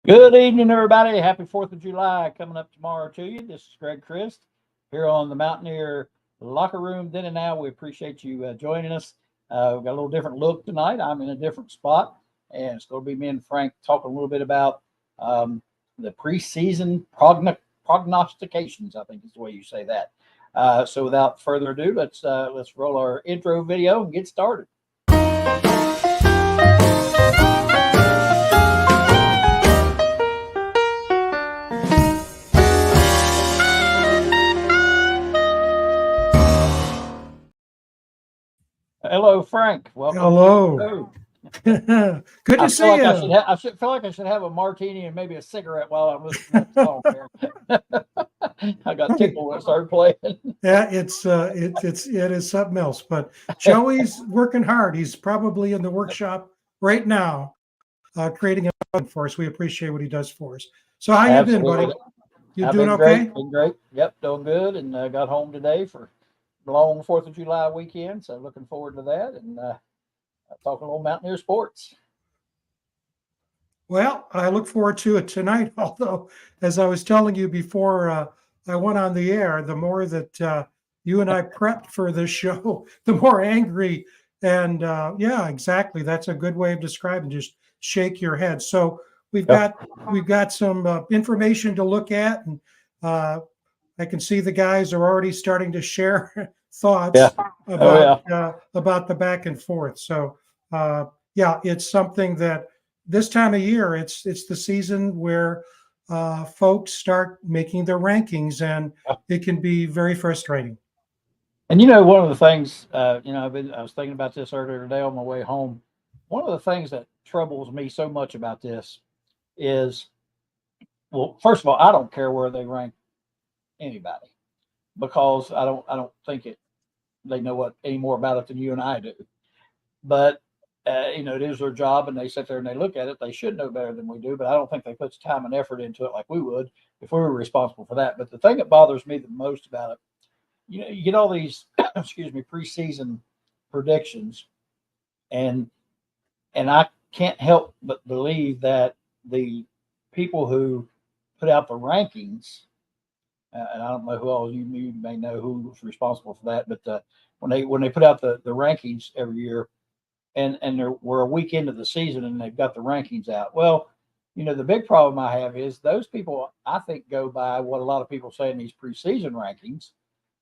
Good evening, everybody. Happy 4th of July coming up tomorrow to you. This is Greg Christ here on the Mountaineer locker room. Then and now, we appreciate you joining us. We've got a little different look tonight. I'm in a different spot, and it's going to be me and Frank talking a little bit about the preseason prognostications, I think is the way you say that. So without further ado, let's roll our intro video and get started. Hello, Frank. Welcome. Hello. Good to see you. I should feel like I should have a martini and maybe a cigarette while I'm listening to the song here. I got tickled when I started playing. Yeah, it is something else. But Joey's working hard. He's probably in the workshop right now, creating a for us. We appreciate what he does for us. So how you been, buddy? You doing okay? Been great. Yep, doing good. And got home today for long 4th of July weekend, so looking forward to that and talking a little Mountaineer sports. Well, I look forward to it tonight, although as I was telling you before I went on the air, the more that you and I prepped for this show, the more angry and yeah, exactly, that's a good way of describing, just shake your head. So we've got some information to look at, and I can see the guys are already starting to share thoughts about the back and forth. So yeah, it's something that this time of year, it's the season where folks start making their rankings, and it can be very frustrating. And one of the things, I was thinking about this earlier today on my way home. One of the things that troubles me so much about this is, well, first of all, I don't care where they rank anybody, because I don't think they know what any more about it than you and I do. But it is their job, and they sit there and they look at it. They should know better than we do, but I don't think they put time and effort into it like we would if we were responsible for that. But the thing that bothers me the most about it, you get all these preseason predictions, and I can't help but believe that the people who put out the rankings, and I don't know who all you may know who's responsible for that, but when they put out the rankings every year, and we're a week into the season and they've got the rankings out. Well, the big problem I have is those people, I think, go by what a lot of people say in these preseason rankings,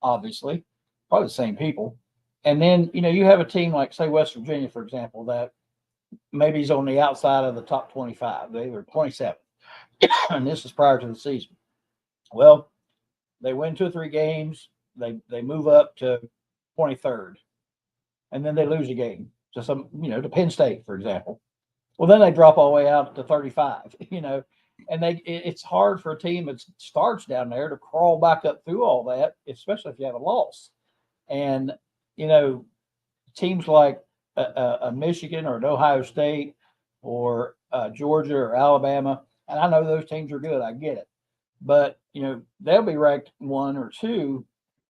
obviously, probably the same people. And then, you have a team like, say, West Virginia, for example, that maybe is on the outside of the top 25. They were 27, and this is prior to the season. Well, they win 2 or 3 games. They move up to 23rd, and then they lose a game to some, to Penn State, for example. Well, then they drop all the way out to 35, and it's hard for a team that starts down there to crawl back up through all that, especially if you have a loss. And, teams like a Michigan or an Ohio State or Georgia or Alabama, and I know those teams are good, I get it. But, they'll be ranked 1 or 2.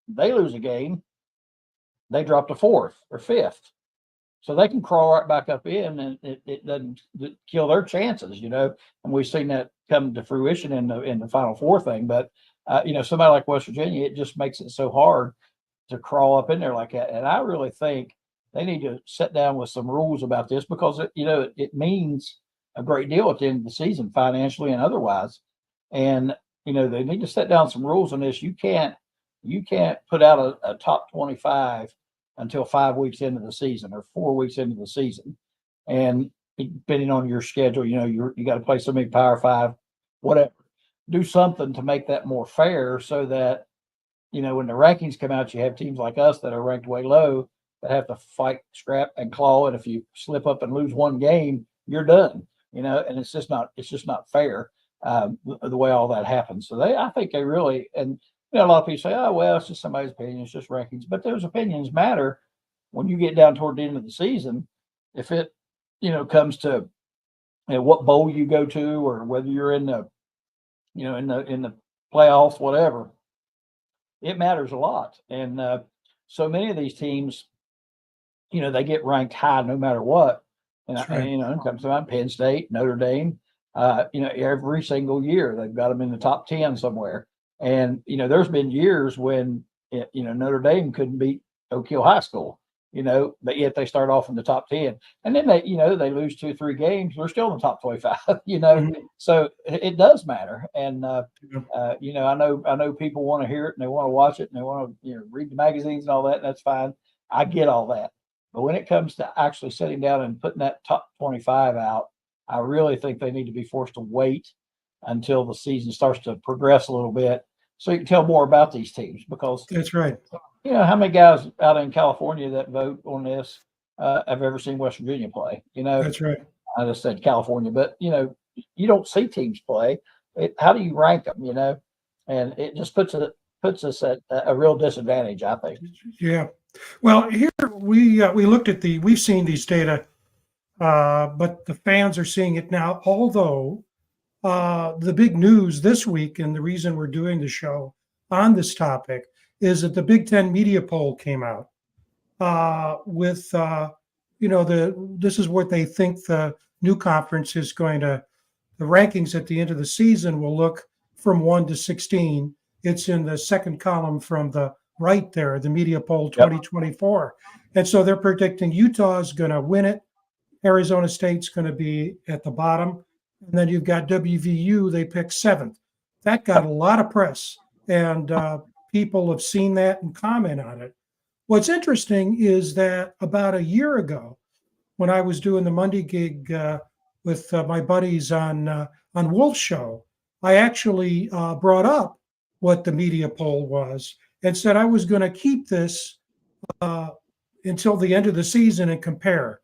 They lose a game, they drop to 4th or 5th. So they can crawl right back up in, and it doesn't kill their chances, And we've seen that come to fruition in the Final Four thing. But, somebody like West Virginia, it just makes it so hard to crawl up in there like that. And I really think they need to sit down with some rules about this, because, it means a great deal at the end of the season, financially and otherwise. And, they need to set down some rules on this. You can't put out a top 25 until 5 weeks into the season or 4 weeks into the season. And depending on your schedule, you got to play so many Power 5, whatever. Do something to make that more fair, so that, when the rankings come out, you have teams like us that are ranked way low that have to fight, scrap, and claw. And if you slip up and lose 1 game, you're done, and it's just not fair the way all that happens. So I think they really, and a lot of people say, oh, well, it's just somebody's opinion, it's just rankings. But those opinions matter when you get down toward the end of the season. If it, comes to what bowl you go to, or whether you're in the, in the playoffs, whatever, it matters a lot. And so many of these teams, they get ranked high no matter what. And, That's right. It comes to Penn State, Notre Dame. Every single year they've got them in the top 10 somewhere. And, there's been years when, Notre Dame couldn't beat Oak Hill High School, but yet they start off in the top 10. And then they lose 2 or 3 games. They're still in the top 25, Mhm. So it does matter. And, Yeah. I know people want to hear it and they want to watch it and they want to, read the magazines and all that. And that's fine. I get all that. But when it comes to actually sitting down and putting that top 25 out, I really think they need to be forced to wait until the season starts to progress a little bit so you can tell more about these teams. Because, That's right. how many guys out in California that vote on this have ever seen West Virginia play? That's right. I just said California, but, you don't see teams play. How do you rank them, And it just puts us at a real disadvantage, I think. Yeah. Well, here we looked at we've seen these data, but the fans are seeing it now. Although the big news this week, and the reason we're doing the show on this topic, is that the Big Ten media poll came out with this is what they think the new conference is going to. The rankings at the end of the season will look from 1 to 16. It's in the second column from the right there, the media poll 2024. And so they're predicting Utah is going to win it. Arizona State's going to be at the bottom. And then you've got WVU, they picked 7th. That got a lot of press, and people have seen that and comment on it. What's interesting is that about a year ago, when I was doing the Monday gig with my buddies on Wolf's show, I actually brought up what the media poll was and said I was going to keep this until the end of the season and compare.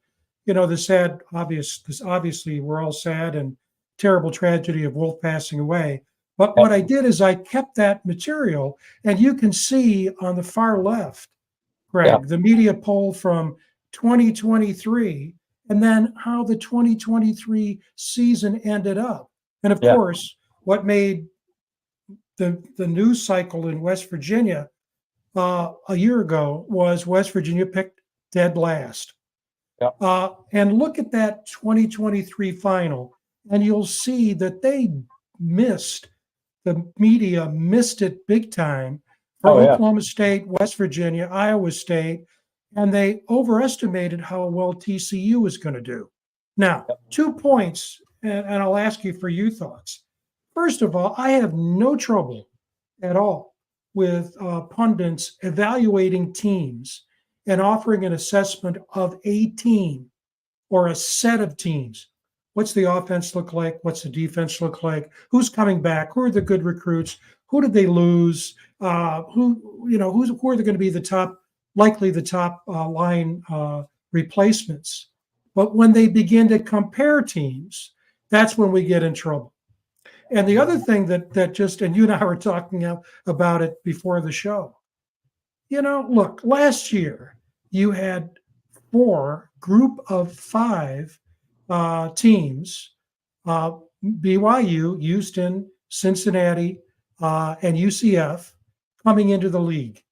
This obviously we're all sad and terrible tragedy of Wolf passing away. But what I did is I kept that material, and you can see on the far left, Greg, the media poll from 2023, and then how the 2023 season ended up. And of course, what made the news cycle in West Virginia a year ago was West Virginia picked dead last. And look at that 2023 final, and you'll see that the media missed it big time for Oklahoma State, West Virginia, Iowa State, and they overestimated how well TCU was going to do. Now, 2 points, and I'll ask you for your thoughts. First of all, I have no trouble at all with pundits evaluating teams and offering an assessment of a team or a set of teams. What's the offense look like? What's the defense look like? Who's coming back? Who are the good recruits? Who did they lose? Who are going to be the top line replacements? But when they begin to compare teams, that's when we get in trouble. And the other thing that just, and you and I were talking about it before the show. Look, last year you had 4 group of 5 teams, BYU, Houston, Cincinnati, and UCF coming into the league.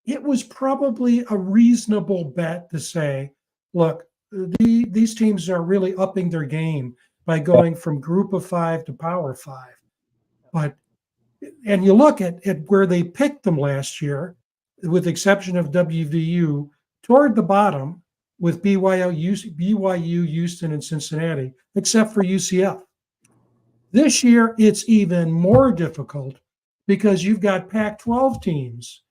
It was probably a reasonable bet to say, look, these teams are really upping their game by going from group of 5 to power 5. And you look at where they picked them last year, with the exception of WVU, toward the bottom with BYU, Houston, and Cincinnati, except for UCF. This year, it's even more difficult because you've got Pac-12 teams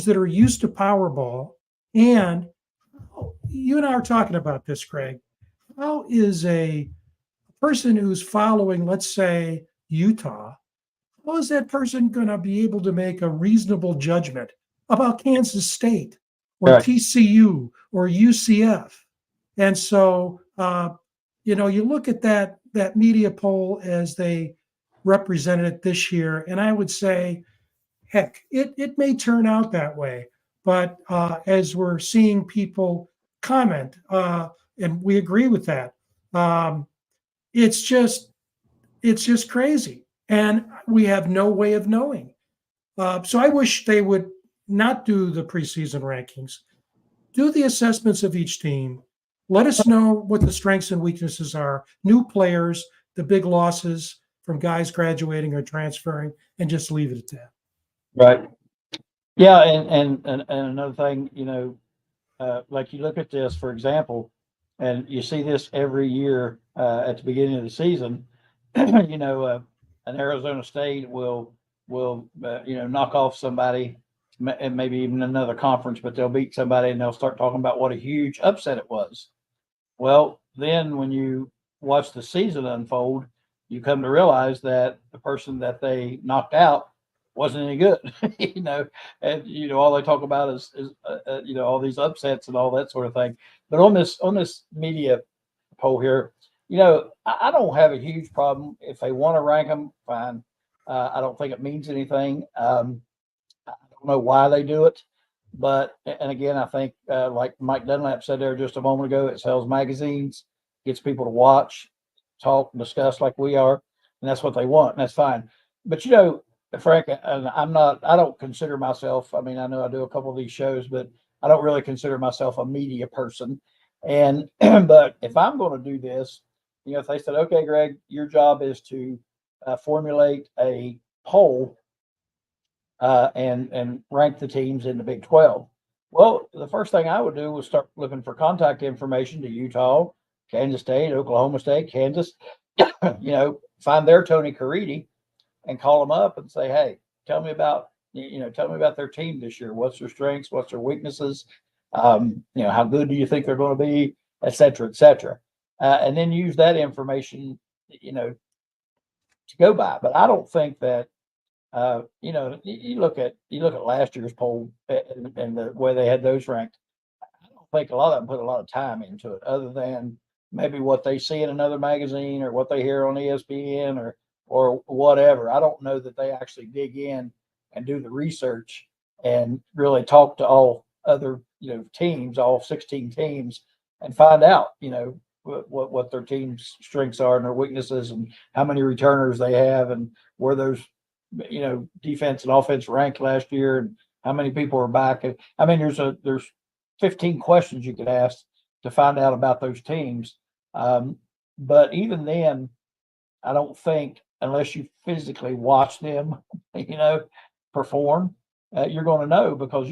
that are used to Powerball. And you and I are talking about this, Craig. How is a person who's following, let's say, Utah, how is that person going to be able to make a reasonable judgment about Kansas State or TCU or UCF? And so, you look at that media poll as they represented it this year, and I would say, heck, it may turn out that way. But as we're seeing people comment, and we agree with that, it's just crazy. And we have no way of knowing. So I wish they would not do the preseason rankings, do the assessments of each team. Let us know what the strengths and weaknesses are, new players, the big losses from guys graduating or transferring, and just leave it at that. Right. Yeah, and another thing, like you look at this, for example, and you see this every year at the beginning of the season. An Arizona State will knock off somebody, and maybe even another conference, but they'll beat somebody, and they'll start talking about what a huge upset it was. Well, then when you watch the season unfold, you come to realize that the person that they knocked out wasn't any good, and all they talk about is all these upsets and all that sort of thing. But on this media poll here, I don't have a huge problem if they want to rank them. Fine. I don't think it means anything. I don't know why they do it, but and again, I think like Mike Dunlap said there just a moment ago, it sells magazines, gets people to watch, talk, discuss like we are, and that's what they want, and that's fine. But Frank, and I don't consider myself. I mean, I know I do a couple of these shows, but I don't really consider myself a media person. And but if I'm going to do this, if they said, okay, Greg, your job is to formulate a poll and rank the teams in the Big 12. Well, the first thing I would do was start looking for contact information to Utah, Kansas State, Oklahoma State, Kansas, find their Tony Caridi and call them up and say, hey, tell me about their team this year. What's their strengths? What's their weaknesses? How good do you think they're going to be, et cetera, et cetera. And then use that information, to go by. But I don't think that, you look at last year's poll and the way they had those ranked. I don't think a lot of them put a lot of time into it, other than maybe what they see in another magazine or what they hear on ESPN or whatever. I don't know that they actually dig in and do the research and really talk to all other teams, all 16 teams, and find out what their team's strengths are and their weaknesses, and how many returners they have, and where those defense and offense ranked last year, and how many people are back. I mean, there's 15 questions you could ask to find out about those teams. But even then, I don't think, unless you physically watch them, perform, you're going to know. Because,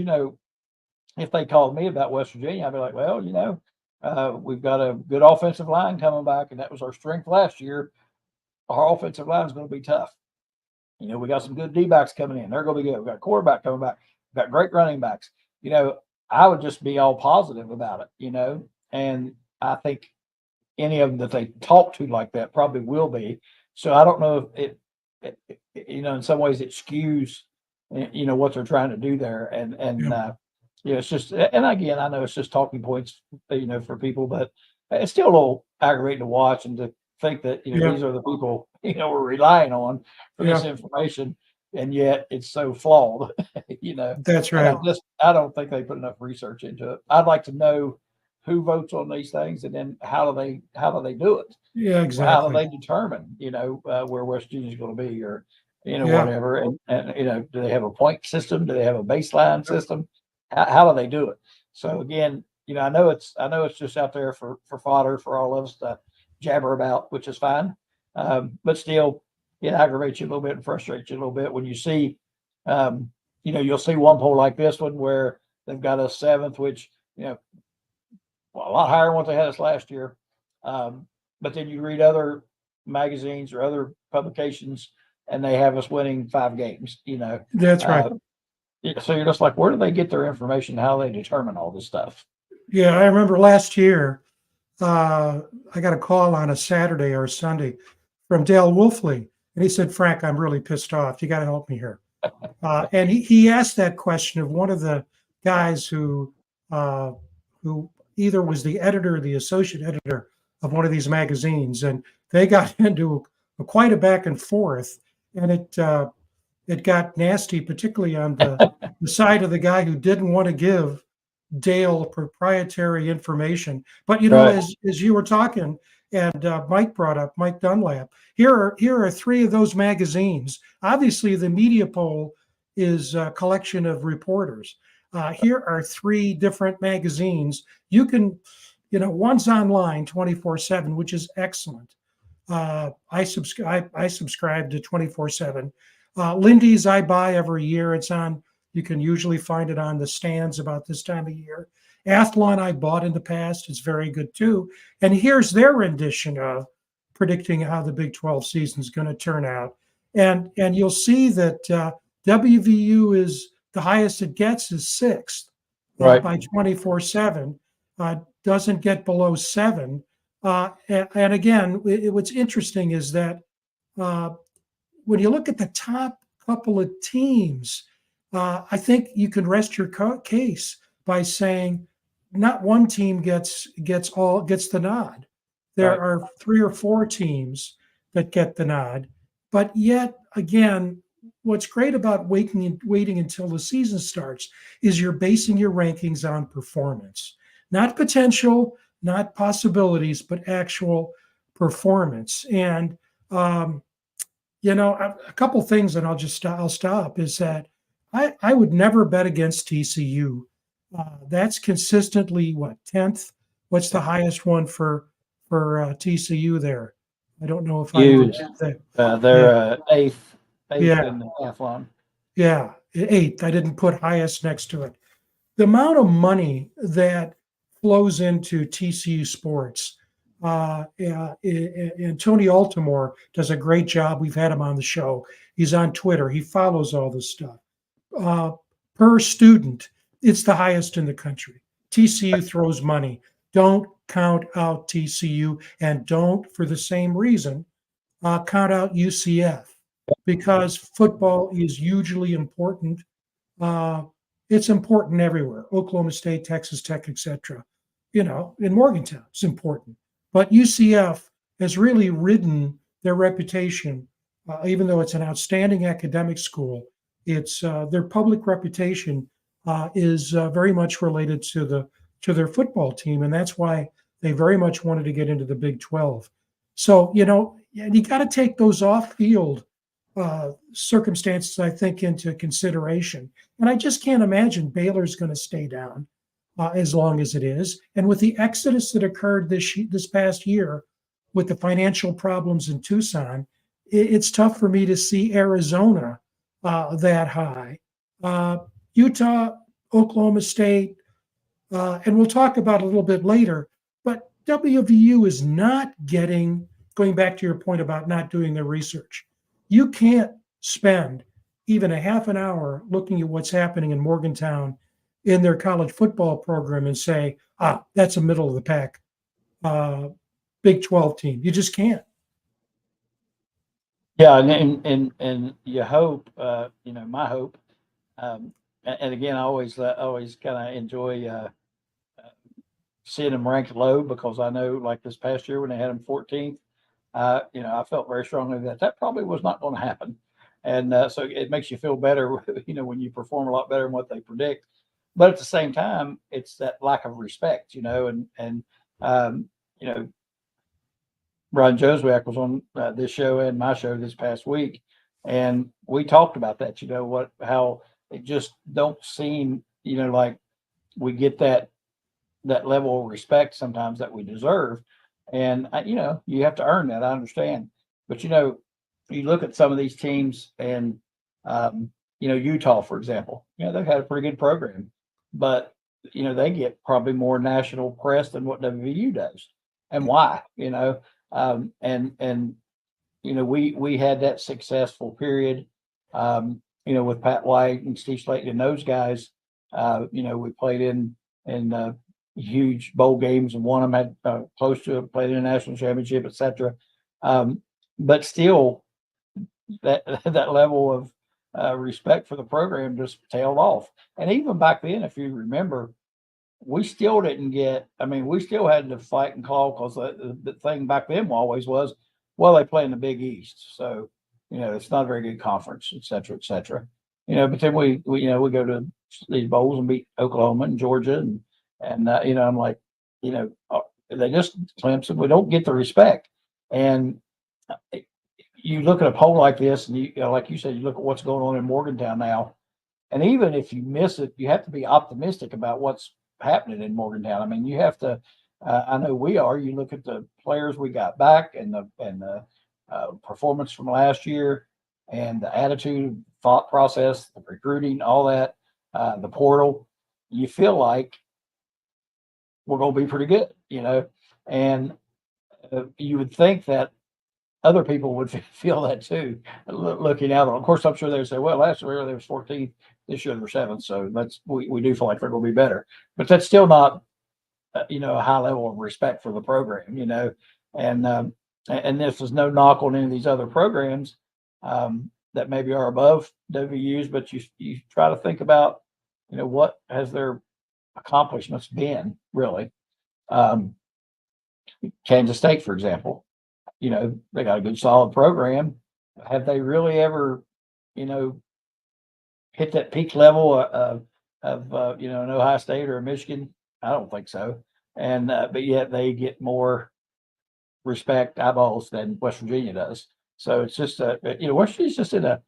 if they called me about West Virginia, I'd be like, well, we've got a good offensive line coming back, and that was our strength last year. Our offensive line is going to be tough. We got some good D-backs coming in. They're going to be good. We've got a quarterback coming back. We've got great running backs. I would just be all positive about it, and I think any of them that they talk to like that probably will be. So I don't know if it in some ways it skews, what they're trying to do there. It's just, and again, I know it's just talking points, for people, but it's still a little aggravating to watch and to think that, these are the people, we're relying on for this information, and yet it's so flawed. That's right. I don't think they put enough research into it. I'd like to know who votes on these things, and then how do they do it? Yeah, exactly. How do they determine, where West Virginia is going to be, or whatever, and do they have a point system? Do they have a baseline system? How do they do it? So again, I know it's just out there for fodder for all of us to jabber about, which is fine. But still, it aggravates you a little bit and frustrates you a little bit when you see, you'll see one poll like this one where they've got us 7th, which, a lot higher than what they had us last year. But then you read other magazines or other publications, and they have us winning 5 games, That's right. So you're just like, where do they get their information? How do they determine all this stuff? Yeah, I remember last year, I got a call on a Saturday or a Sunday from Dale Wolfley, and he said, Frank, I'm really pissed off. You got to help me here. And he asked that question of one of the guys who either was the editor or the associate editor of one of these magazines, and they got into quite a back and forth, and it got nasty, particularly on the side of the guy who didn't want to give Dale proprietary information. But Right. as you were talking, and Mike brought up Mike Dunlap, here are 3 of those magazines. Obviously, the media poll is a collection of reporters. Here are 3 different magazines. You can, one's online 24/7, which is excellent. I subscribe to 24/7. Lindy's I buy every year. It's on. You can usually find it on the stands about this time of year. Athlon I bought in the past. It's very good too. And here's their rendition of predicting how the Big 12 season is going to turn out. And you'll see that WVU is the highest it gets is sixth Right. by 24/7. Doesn't get below seven. And again, what's interesting is that when you look at the top couple of teams, I think you can rest your case by saying not one team gets the nod. There Right. are 3 or 4 teams that get the nod, but yet again, what's great about waiting until the season starts is you're basing your rankings on performance, not potential, not possibilities, but actual performance. And a couple things, and I'll stop. Is that I would never bet against TCU. That's consistently what, 10th? What's the highest one for TCU there? I don't know if I even Huge. have They're eighth Yeah, in the athlon. yeah, 8th. I didn't put highest next to it. The amount of money that flows into TCU sports, and Tony Altimore does a great job. We've had him on the show. He's on Twitter. He follows all this stuff. Per student, it's the highest in the country. TCU throws money. Don't count out TCU, and don't, for the same reason, count out UCF, because football is hugely important. It's important everywhere. Oklahoma State, Texas Tech, etc. In Morgantown, it's important. But UCF has really ridden their reputation, even though it's an outstanding academic school. It's their public reputation is very much related to their football team, and that's why they very much wanted to get into the Big 12. So you got to take those off-field circumstances, I think, into consideration. And I just can't imagine Baylor's going to stay down as long as it is. And with the exodus that occurred this past year, with the financial problems in Tucson, it's tough for me to see Arizona that high. Utah, Oklahoma State, and we'll talk about it a little bit later. But WVU is not getting, going back to your point about not doing their research. You can't spend even a half an hour looking at what's happening in Morgantown in their college football program and say, that's a middle of the pack Big 12 team. You just can't. Yeah, and you hope, my hope, and again, I always kind of enjoy seeing them ranked low, because I know, like this past year when they had them 14th, I felt very strongly that probably was not going to happen, and so it makes you feel better, when you perform a lot better than what they predict. But at the same time, it's that lack of respect, and Brian Joswiak was on this show and my show this past week, and we talked about that. How it just don't seem, like we get that level of respect sometimes that we deserve, and you have to earn that. I understand, but you look at some of these teams, and Utah, for example, they've had a pretty good program, but they get probably more national press than what WVU does, and why? And we had that successful period, with Pat White and Steve Slayton and those guys. We played in huge bowl games and won them, had close to it, played in a national championship, etc. But still, that level of respect for the program just tailed off. And even back then, if you remember, we still didn't get. I mean, we still had to fight and claw, because the thing back then always was, well, they play in the Big East, so it's not a very good conference, et cetera, et cetera. But then we go to these bowls and beat Oklahoma and Georgia, and I'm like, they just Clemson. We don't get the respect, and you look at a poll like this, and like you said, you look at what's going on in Morgantown now, and even if you miss it, you have to be optimistic about what's happening in Morgantown. I mean, you have to I know we are. You look at the players we got back and the performance from last year, and the attitude, thought process, the recruiting, all that, the portal. You feel like we're going to be pretty good, and you would think that other people would feel that too, looking out. Of course, I'm sure they say, well, last year they was 14th, this year they're 7th, so we do feel like they're going to be better, but that's still not a high level of respect for the program, and this is no knock on any of these other programs that maybe are above WU's, but you try to think about, what has their accomplishments been really. Kansas State, for example, they got a good solid program. Have they really ever, hit that peak level of an Ohio State or a Michigan? I don't think so. And but yet they get more respect, eyeballs than West Virginia does. So it's just West Virginia's just in a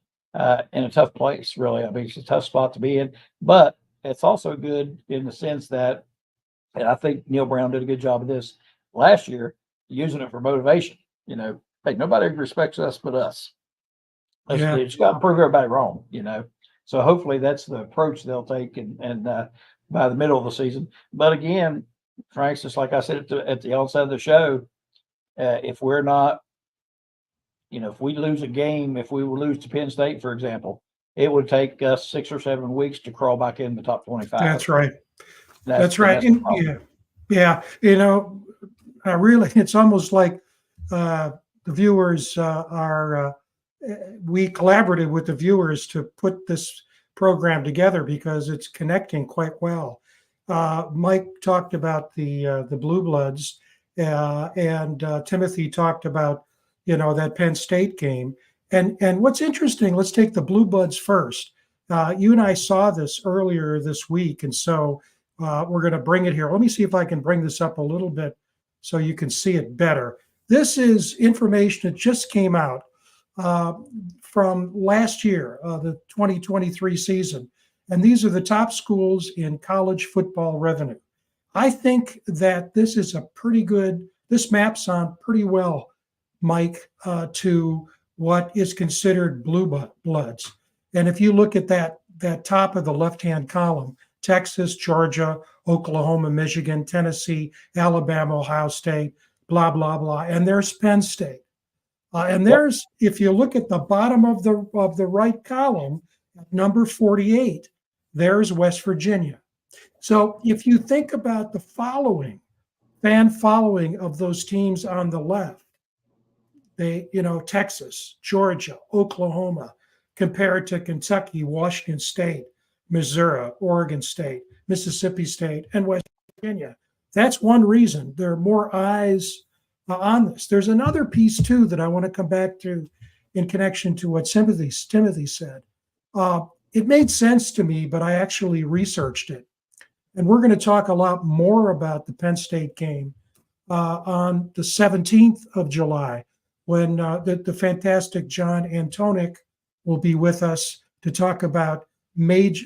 tough place, really. I mean, it's a tough spot to be in, but it's also good in the sense that, and I think Neil Brown did a good job of this last year, using it for motivation. Hey, nobody respects us but us. Yeah. It's got to prove everybody wrong. So hopefully that's the approach they'll take, and by the middle of the season. But again, Frank, just like I said at the onset of the show, if we're not, if we lose a game, if we lose to Penn State, for example, it would take us 6 or 7 weeks to crawl back in the top 25. That's right. That's right. Yeah. Really, it's almost like the viewers we collaborated with the viewers to put this program together because it's connecting quite well. Mike talked about the Blue Bloods, and Timothy talked about that Penn State game. And what's interesting, let's take the Blue Bloods first. You and I saw this earlier this week, and so we're going to bring it here. Let me see if I can bring this up a little bit so you can see it better. This is information that just came out from last year, the 2023 season. And these are the top schools in college football revenue. I think that this is this maps on pretty well, Mike, to what is considered blue bloods. And if you look at that top of the left-hand column, Texas, Georgia, Oklahoma, Michigan, Tennessee, Alabama, Ohio State, blah, blah, blah. And there's Penn State. And there's, if you look at the bottom of the right column, number 48, there's West Virginia. So if you think about the fan following of those teams on the left, Texas, Georgia, Oklahoma, compared to Kentucky, Washington State, Missouri, Oregon State, Mississippi State, and West Virginia. That's one reason there are more eyes on this. There's another piece too that I want to come back to in connection to what Timothy said. It made sense to me, but I actually researched it. And we're going to talk a lot more about the Penn State game on the 17th of July, when the fantastic John Antoniuk will be with us to talk about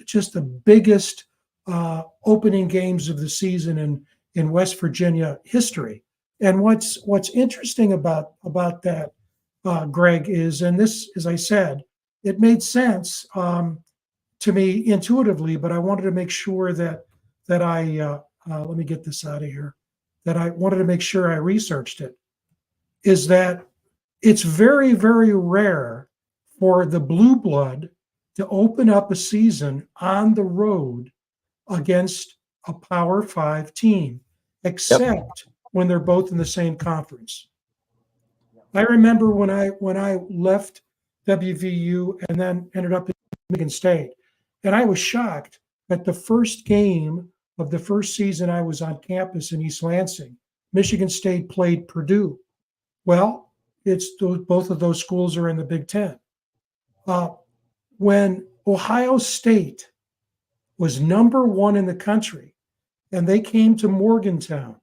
just the biggest opening games of the season in West Virginia history. And what's interesting about that, Greg, is, and this, as I said, it made sense to me intuitively, but I wanted to make sure that I let me get this out of here. That I wanted to make sure I researched it. Is that it's very, very rare for the blue blood to open up a season on the road against a Power 5 team, except when they're both in the same conference. I remember when I left WVU and then ended up at Michigan State, and I was shocked that the first game of the first season I was on campus in East Lansing, Michigan State played Purdue. Well, both of those schools are in the Big Ten. When Ohio State was number 1 in the country, and they came to Morgantown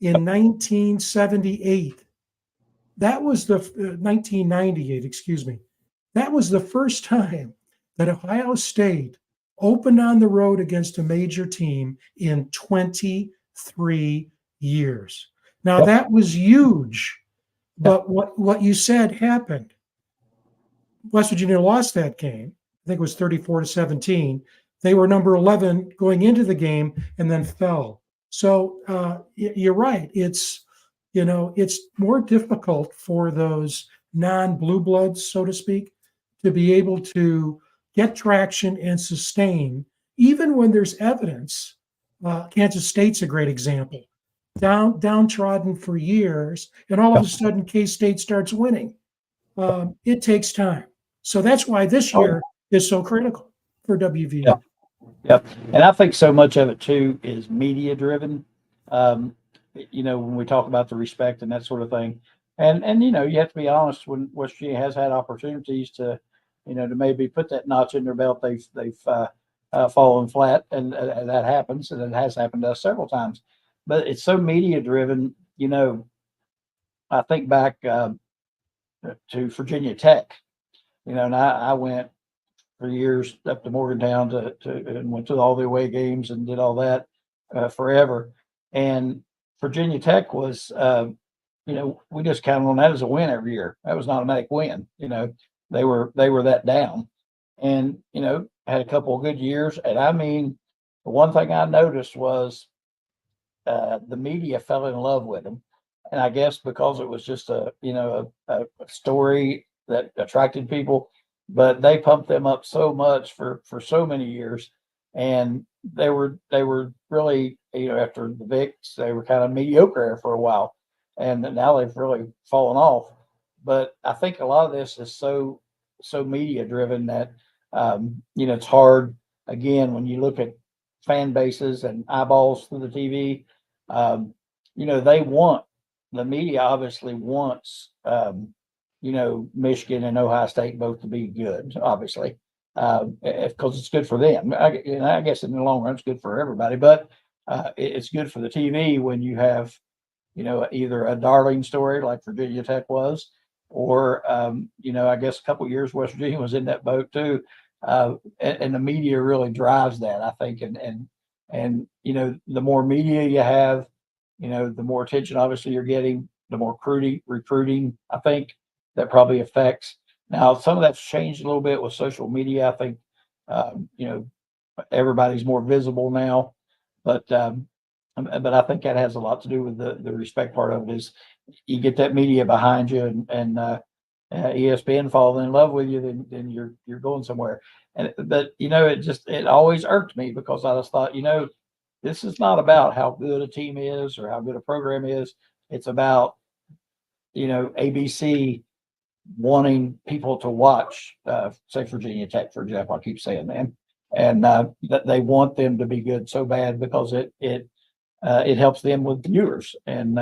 in 1978. That was the 1998, excuse me. That was the first time that Ohio State opened on the road against a major team in 23 years. Now Yep. that was huge, Yeah. but what you said happened. West Virginia lost that game. I think it was 34-17. They were number 11 going into the game and then fell. So you're right. It's more difficult for those non-blue bloods, so to speak, to be able to get traction and sustain, even when there's evidence. Kansas State's a great example. Downtrodden for years, and all of a sudden K-State starts winning. It takes time. So that's why this Oh, year is so critical for WVU. yeah. Yep. And I think so much of it too is media driven. Um, when we talk about the respect and that sort of thing. And you have to be honest, when West Virginia has had opportunities to maybe put that notch in their belt, they've fallen flat, and that happens, and it has happened to us several times. But it's so media driven. I think back to Virginia Tech. And I went for years up to Morgantown and went to all the away games and did all that forever. And Virginia Tech was, we just counted on that as a win every year. That was an automatic win. They were that down, and had a couple of good years. And I mean, the one thing I noticed was the media fell in love with them, and I guess because it was just a story that attracted people, but they pumped them up so much for so many years, and they were really, after the Vicks, they were kind of mediocre for a while, and now they've really fallen off. But I think a lot of this is so media driven that it's hard, again, when you look at fan bases and eyeballs through the TV. They want, the media obviously wants, Michigan and Ohio State both to be good, obviously, because it's good for them. I guess in the long run, it's good for everybody, but it's good for the TV when you have, either a darling story like Virginia Tech was, or, I guess a couple of years West Virginia was in that boat too. And the media really drives that, I think. And the more media you have, the more attention obviously you're getting, the more recruiting, I think that probably affects. Now, some of that's changed a little bit with social media. I think, everybody's more visible now, but I think that has a lot to do with the respect part of it. Is you get that media behind you, and ESPN falling in love with you, then you're going somewhere. But it always irked me, because I just thought, this is not about how good a team is or how good a program is. It's about, ABC wanting people to watch, say Virginia Tech, for example. I keep saying them, and that they want them to be good so bad, because it helps them with viewers. And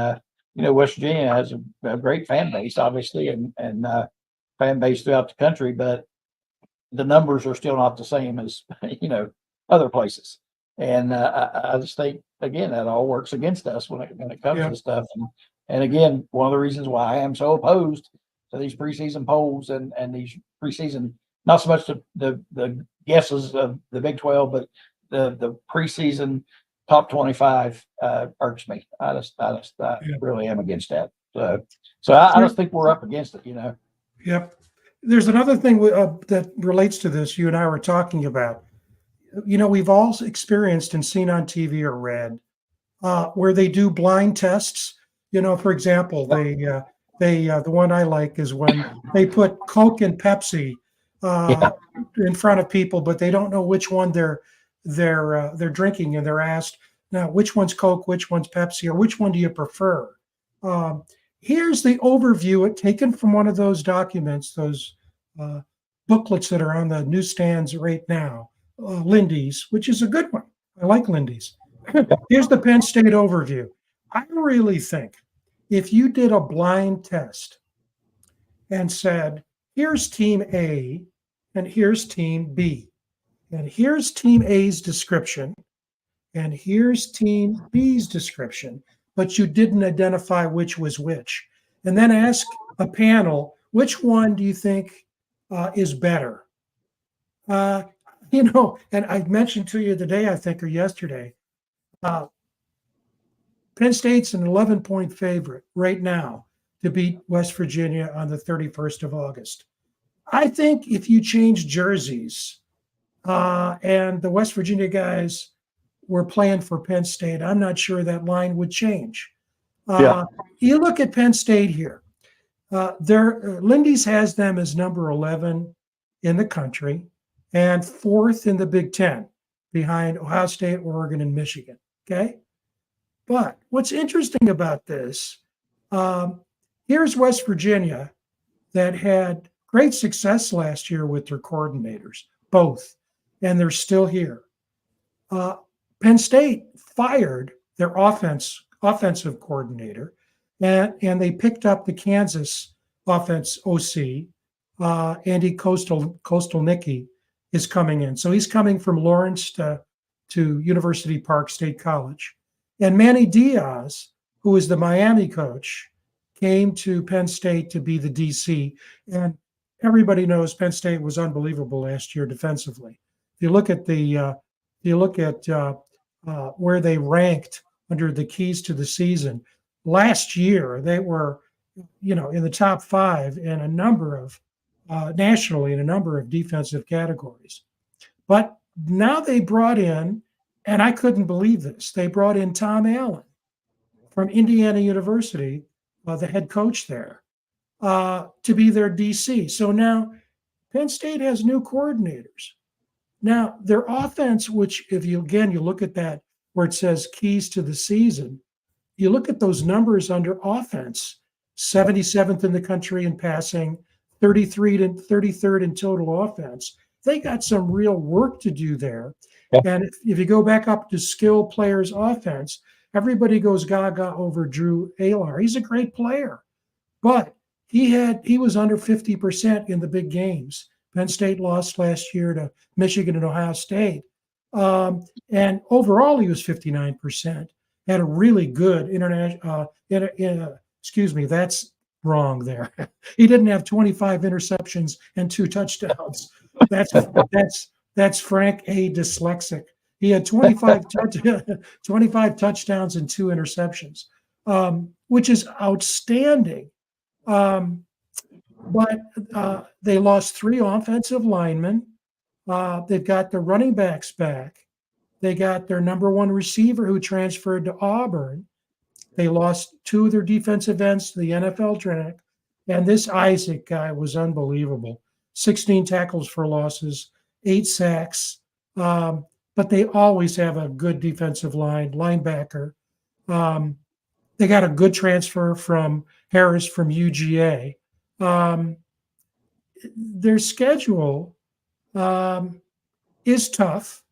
West Virginia has a great fan base, obviously, and fan base throughout the country, but the numbers are still not the same as other places. And I just think, again, that all works against us when it comes Yeah. to stuff. And again, one of the reasons why I am so opposed to these preseason polls and these preseason, not so much the guesses of the Big 12, but the preseason top 25 irks me. I really am against that. So I just think we're up against it. Yep. There's another thing that relates to this you and I were talking about. We've all experienced and seen on TV or read where they do blind tests. For example, the one I like is when they put Coke and Pepsi Yeah. in front of people, but they don't know which one they're drinking, and they're asked, now, which one's Coke, which one's Pepsi, or which one do you prefer? Um, Here's the overview, taken from one of those documents, those uh, booklets that are on the newsstands right now, Lindy's, which is a good one. I like Lindy's. Here's the Penn State overview. I really think if you did a blind test and said, here's team A and here's team B, and here's team A's description, and here's team B's description, but you didn't identify which was which, and then ask a panel, which one do you think is better? Uh, and I mentioned to you today, I think, or yesterday, uh, Penn State's an 11-point favorite right now to beat West Virginia on the 31st of August. I think if you change jerseys and the West Virginia guys were playing for Penn State, I'm not sure that line would change. You look at Penn State here. Lindy's has them as number 11 in the country and fourth in the Big Ten behind Ohio State, Oregon, and Michigan. Okay. But what's interesting about this, here's West Virginia that had great success last year with their coordinators, both, and they're still here. Penn State fired their offensive coordinator, and they picked up the Kansas offense OC. Andy Coastal Nicky is coming in. So he's coming from Lawrence to University Park State College. And Manny Diaz, who is the Miami coach, came to Penn State to be the DC. And everybody knows Penn State was unbelievable last year defensively. If you look at where they ranked under the keys to the season, last year they were, in the top 5 in a number of nationally in a number of defensive categories. But now they brought in, and I couldn't believe this, they brought in Tom Allen from Indiana University, the head coach there, to be their DC. So now Penn State has new coordinators. Now their offense, which if you look at that where it says keys to the season, you look at those numbers under offense, 77th in the country in passing, 33rd in total offense. They got some real work to do there. Yeah. And if you go back up to skill players offense, everybody goes gaga over Drew Alar. He's a great player, but he was under 50% in the big games. Penn State lost last year to Michigan and Ohio State. And overall, he was 59%. Had a really good that's wrong there. He didn't have 25 interceptions and 2 touchdowns. That's Frank A. Dyslexic. He had 25 touchdowns and 2 interceptions, which is outstanding. But they lost 3 offensive linemen. They've got the running backs back. They got their number 1 receiver who transferred to Auburn. They lost 2 of their defensive ends to the NFL draft. And this Isaac guy was unbelievable. 16 tackles for losses, 8 sacks. But they always have a good defensive linebacker. They got a good transfer from Harris from UGA. Their schedule is tough.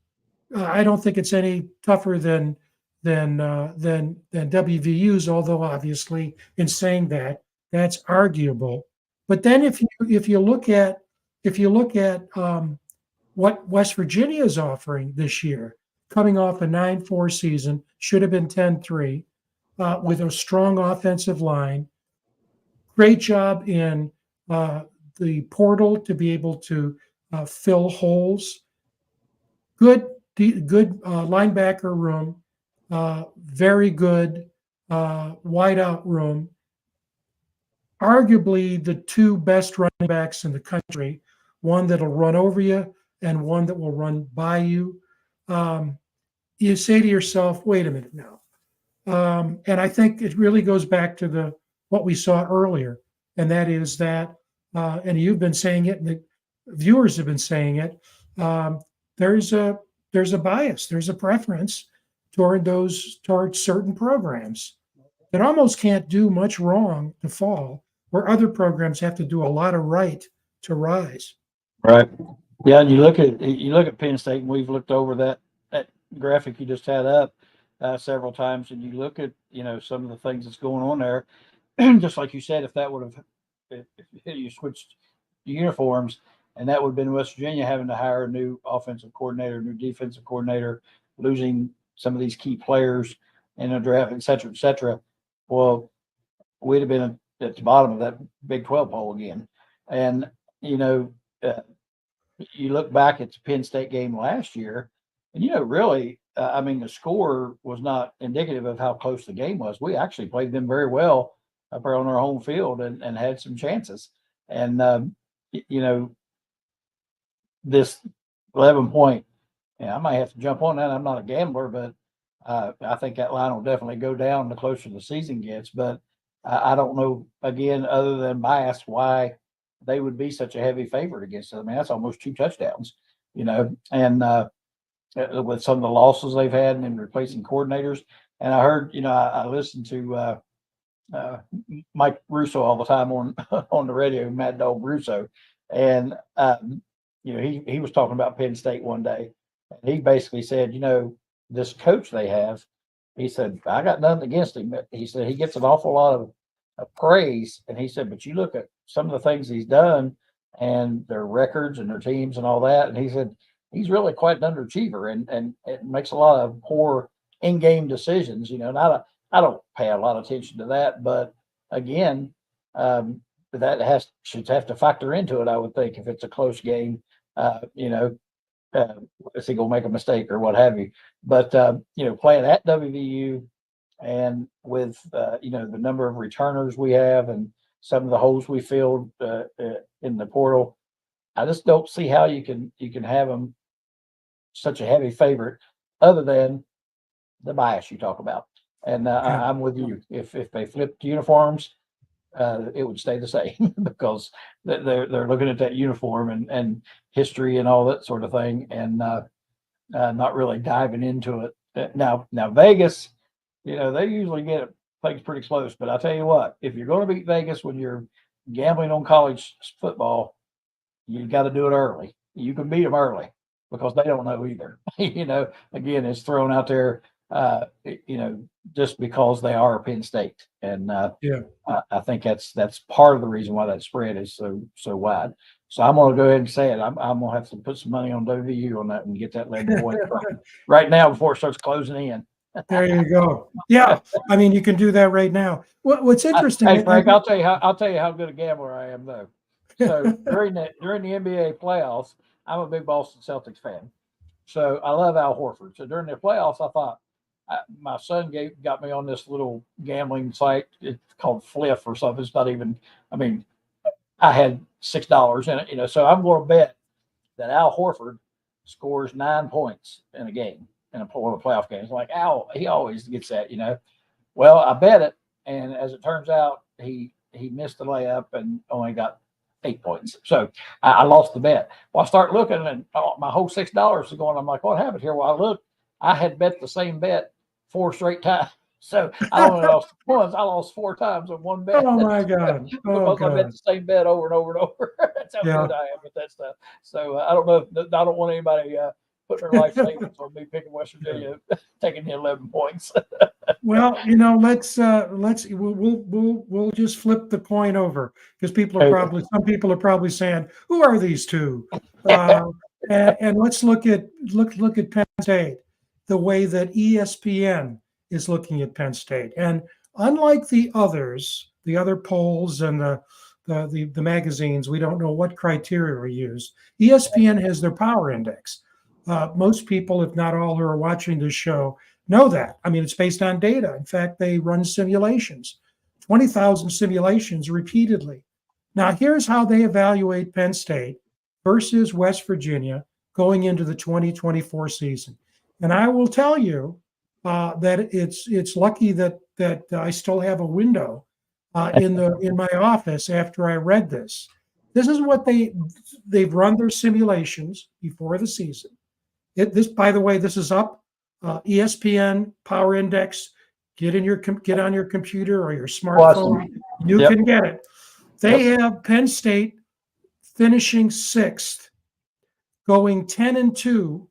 I don't think it's any tougher than WVU's, although obviously in saying that, that's arguable. But then if you look at what West Virginia is offering this year, coming off a 9-4 season, should have been 10-3, with a strong offensive line, great job in the portal to be able to fill holes, good linebacker room, very good wideout room. Arguably the 2 best running backs in the country, one that'll run over you and one that will run by you. You say to yourself, wait a minute now. And I think it really goes back to what we saw earlier, and that is that, and you've been saying it, and the viewers have been saying it, there's a bias, there's a preference towards certain programs that almost can't do much wrong to fall, where other programs have to do a lot of right to rise. Right. Yeah, and you look at Penn State, and we've looked over that graphic you just had up several times, and you look at some of the things that's going on there. Just like you said, if you switched uniforms, and that would have been West Virginia having to hire a new offensive coordinator, new defensive coordinator, losing some of these key players in a draft, et cetera, well, we'd have been at the bottom of that Big 12 poll again. And, you look back at the Penn State game last year, and, really, I mean, the score was not indicative of how close the game was. We actually played them very well up there on our home field and had some chances. And, you know, this 11 point, yeah, I might have to jump on that. I'm not a gambler, but I think that line will definitely go down the closer the season gets. But I don't know, again, other than bias, why they would be such a heavy favorite against us. I mean, that's almost 2 touchdowns, and with some of the losses they've had and replacing coordinators. And I heard, I listened to Mike Russo all the time on on the radio, Mad Dog Russo, and he was talking about Penn State one day, and he basically said, this coach they have, he said, I got nothing against him. He said he gets an awful lot of praise, and he said, but you look at some of the things he's done and their records and their teams and all that, and he said he's really quite an underachiever and it makes a lot of poor in-game decisions, and I don't pay a lot of attention to that, but again, that should have to factor into it. I would think if it's a close game, is he going to make a mistake or what have you? But playing at WVU and with the number of returners we have and some of the holes we filled in the portal, I just don't see how you can have them such a heavy favorite, other than the bias you talk about. And I'm with you. If they flipped uniforms, it would stay the same because they're looking at that uniform and history and all that sort of thing, and not really diving into it. Now Vegas, they usually get things pretty close. But I tell you what, if you're going to beat Vegas when you're gambling on college football, you got to do it early. You can beat them early because they don't know either. Again, it's thrown out there, just because they are Penn State. And I think that's part of the reason why that spread is so wide. So I'm going to go ahead and say it. I'm going to have to put some money on WVU on that and get that 11 point right now before it starts closing in. There you go. Yeah, I mean, you can do that right now. What's interesting? Hey, Frank, I'll tell you how good a gambler I am, though. So during the NBA playoffs, I'm a big Boston Celtics fan. So I love Al Horford. So during the playoffs, I thought my son got me on this little gambling site. It's called Fliff or something. It's not even. I mean, I had $6 in it, so I'm going to bet that Al Horford scores 9 points in a game in one of the playoff games. Like Al, he always gets that, Well, I bet it, and as it turns out, he missed the layup and only got 8 points. So I lost the bet. Well, I start looking, and my whole $6 is going. I'm like, what happened here? Well, I looked. I had bet the same bet 4 straight times. So I only lost once. I lost 4 times on one bet. Oh my God! Because I bet the same bet over and over and over. That's how good I am with that stuff. So I don't want anybody putting their life savings on me picking West Virginia, taking the 11 points. Well, we'll just flip the coin over, because some people are probably saying, who are these two? And let's look at Penn State, the way that ESPN is looking at Penn State. And unlike the other polls and the magazines, we don't know what criteria are used. ESPN has their power index. Most people, if not all, who are watching this show know that. I mean, it's based on data. In fact, they run simulations, 20,000 simulations repeatedly. Now, here's how they evaluate Penn State versus West Virginia going into the 2024 season. And I will tell you that it's lucky that I still have a window in my office after I read this. This is what they've run their simulations before the season. By the way, this is up. ESPN Power Index. Get on your computer or your smartphone. Awesome. You can get it. They have Penn State finishing 6th, going 10-2.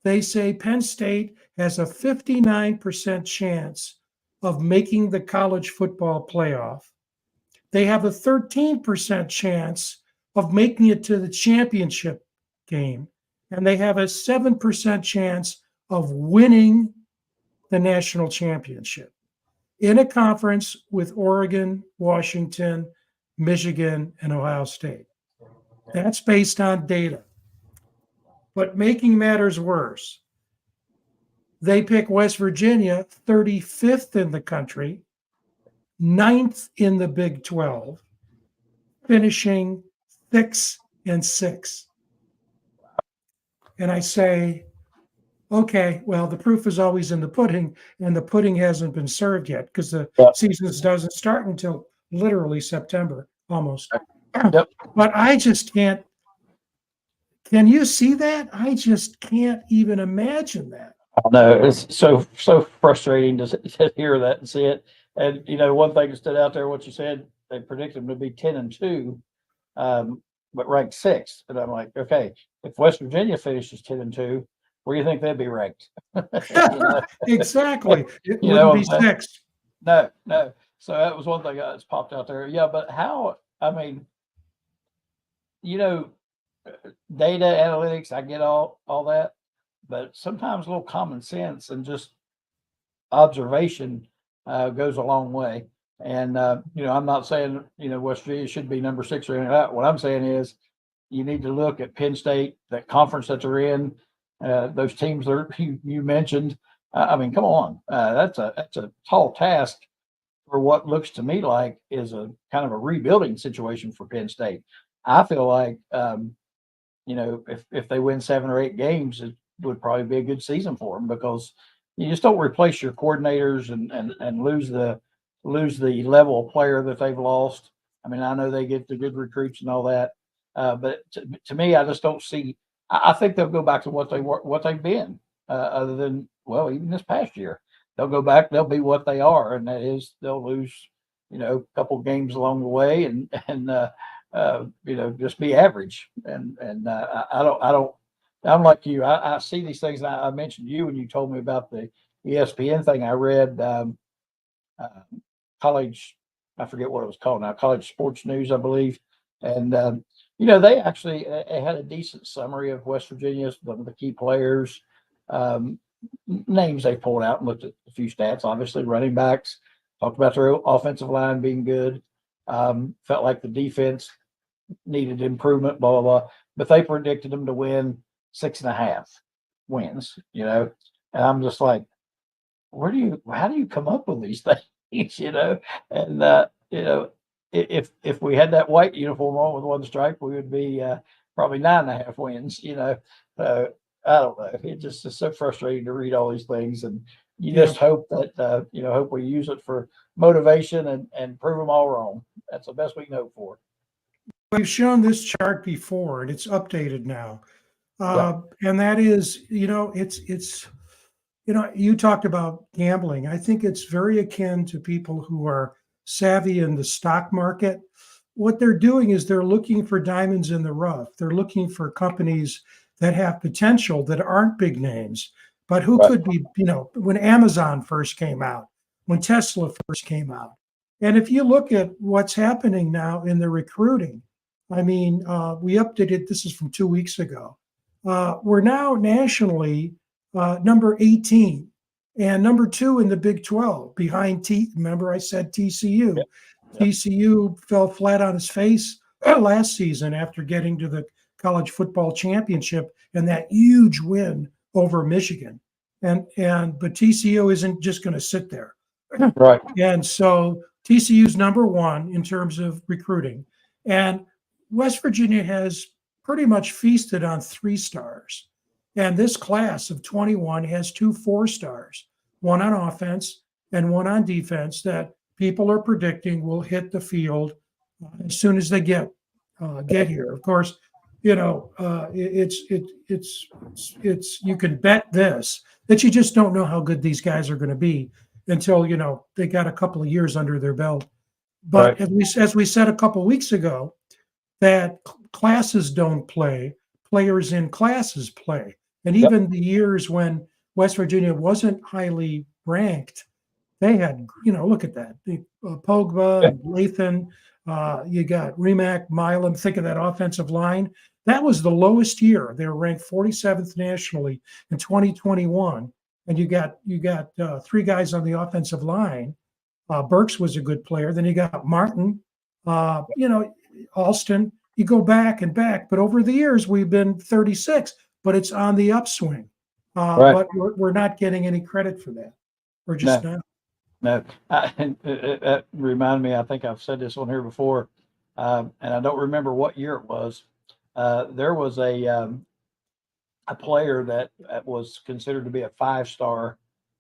They say Penn State has a 59% chance of making the college football playoff. They have a 13% chance of making it to the championship game, and they have a 7% chance of winning the national championship in a conference with Oregon, Washington, Michigan, and Ohio State. That's based on data. But making matters worse, They pick West Virginia 35th in the country, 9th in the Big 12, finishing 6-6. And I say, okay, well, the proof is always in the pudding, and the pudding hasn't been served yet because the Yeah. season doesn't start until literally September, almost. Yep. But I just can't. Can you see that? I just can't even imagine that. No, it's so frustrating to hear that and see it. And one thing that stood out there, what you said, they predicted them to be 10-2, but ranked sixth. And I'm like, okay, if West Virginia finishes 10-2, where do you think they'd be ranked? Exactly. It You know wouldn't be what I'm saying? sixth. No. So that was one thing that's popped out there. Yeah, but how? I mean, data analytics, I get all that, but sometimes a little common sense and just observation goes a long way. And I'm not saying West Virginia should be number 6 or anything like that. What I'm saying is you need to look at Penn State, that conference that they're in, those teams that you mentioned. I mean, come on, that's a tall task for what looks to me like is a kind of a rebuilding situation for Penn State. I feel like if they win 7 or 8 games, it would probably be a good season for them because you just don't replace your coordinators and lose the level of player that they've lost. I mean, I know they get the good recruits and all that, but to me, I just don't see. I think they'll go back to what they've been, other than even this past year. They'll go back. They'll be what they are, and that is they'll lose, a couple games along the way, and just be average. And I don't. I'm like you. I see these things. I mentioned you when you told me about the ESPN thing. I read college. I forget what it was called now. College Sports News, I believe. And they actually had a decent summary of West Virginia's the key players, names they pulled out and looked at a few stats. Obviously, running backs. Talked about their offensive line being good. Felt like the defense needed improvement, blah, blah, blah. But they predicted them to win 6.5 wins, and I'm just like, how do you come up with these things, And, if we had that white uniform on with one stripe, we would be probably 9.5 wins, I don't know. It just is so frustrating to read all these things. And you just hope that, hope we use it for motivation and prove them all wrong. That's the best we can hope for. We've shown this chart before, and it's updated now. Yeah. And that is, it's you talked about gambling. I think it's very akin to people who are savvy in the stock market. What they're doing is they're looking for diamonds in the rough. They're looking for companies that have potential that aren't big names, but who Right. could be, when Amazon first came out, when Tesla first came out. And if you look at what's happening now in the recruiting, I mean, we updated, this is from 2 weeks ago. We're now nationally number 18 and number 2 in the Big 12 behind remember I said TCU. Yeah. TCU fell flat on his face last season after getting to the college football championship and that huge win over Michigan. But TCU isn't just going to sit there. Right. And so TCU's number 1 in terms of recruiting. And West Virginia has pretty much feasted on 3 stars. And this class of 21 has 2 4-stars, one on offense and one on defense that people are predicting will hit the field as soon as they get here. Of course, it's you can bet this that you just don't know how good these guys are going to be until they got a couple of years under their belt. But Right. as we said a couple of weeks ago, that classes don't play, players in classes play. And even the years when West Virginia wasn't highly ranked, they had, look at that. Pogba, and Lathan, you got Rimac, Milam, think of that offensive line. That was the lowest year. They were ranked 47th nationally in 2021. And you got 3 guys on the offensive line. Burks was a good player. Then you got Martin, Alston. You go back and back. But over the years, we've been 36, but it's on the upswing. Right. but we're not getting any credit for that. We're just No, not. no. And that reminded me, I think I've said this on here before, and I don't remember what year it was. There was a player that was considered to be a 5-star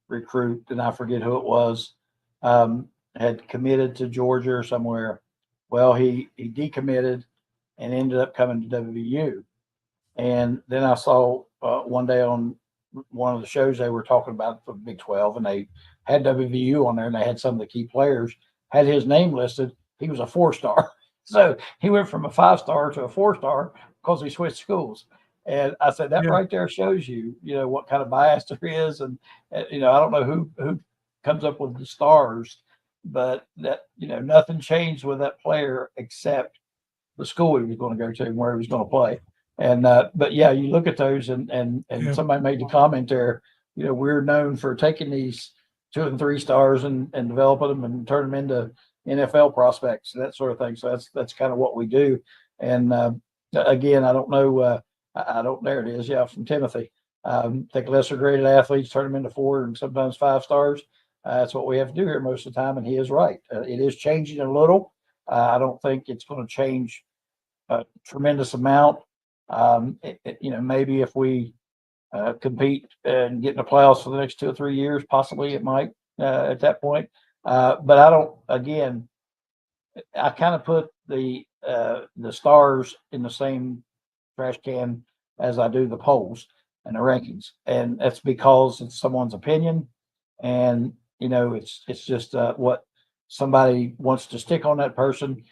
recruit, and I forget who it was, had committed to Georgia or somewhere. Well, he decommitted and ended up coming to WVU. And then I saw one day on one of the shows they were talking about the Big 12, and they had WVU on there, and they had some of the key players, had his name listed. He was a 4-star. So he went from a 5-star to a 4-star because he switched schools. And I said, that Yeah, right there shows you, what kind of bias there is. And, I don't know who comes up with the stars, but that, nothing changed with that player except the school he was going to go to and where he was going to play. And but yeah, you look at those, and yeah, somebody made the comment there. We're known for taking these 2 and 3 stars and developing them and turn them into NFL prospects, that sort of thing. So that's kind of what we do. And again, I don't know. I don't. There it is. Yeah, from Timothy. Take lesser graded athletes, turn them into 4 and sometimes 5 stars. That's what we have to do here most of the time, and he is right. It is changing a little. I don't think it's going to change a tremendous amount. Maybe if we compete and get in the playoffs for the next 2 or 3 years, possibly it might at that point. But I don't. Again, I kind of put the stars in the same trash can as I do the polls and the rankings, and that's because it's someone's opinion, and it's just what somebody wants to stick on that person.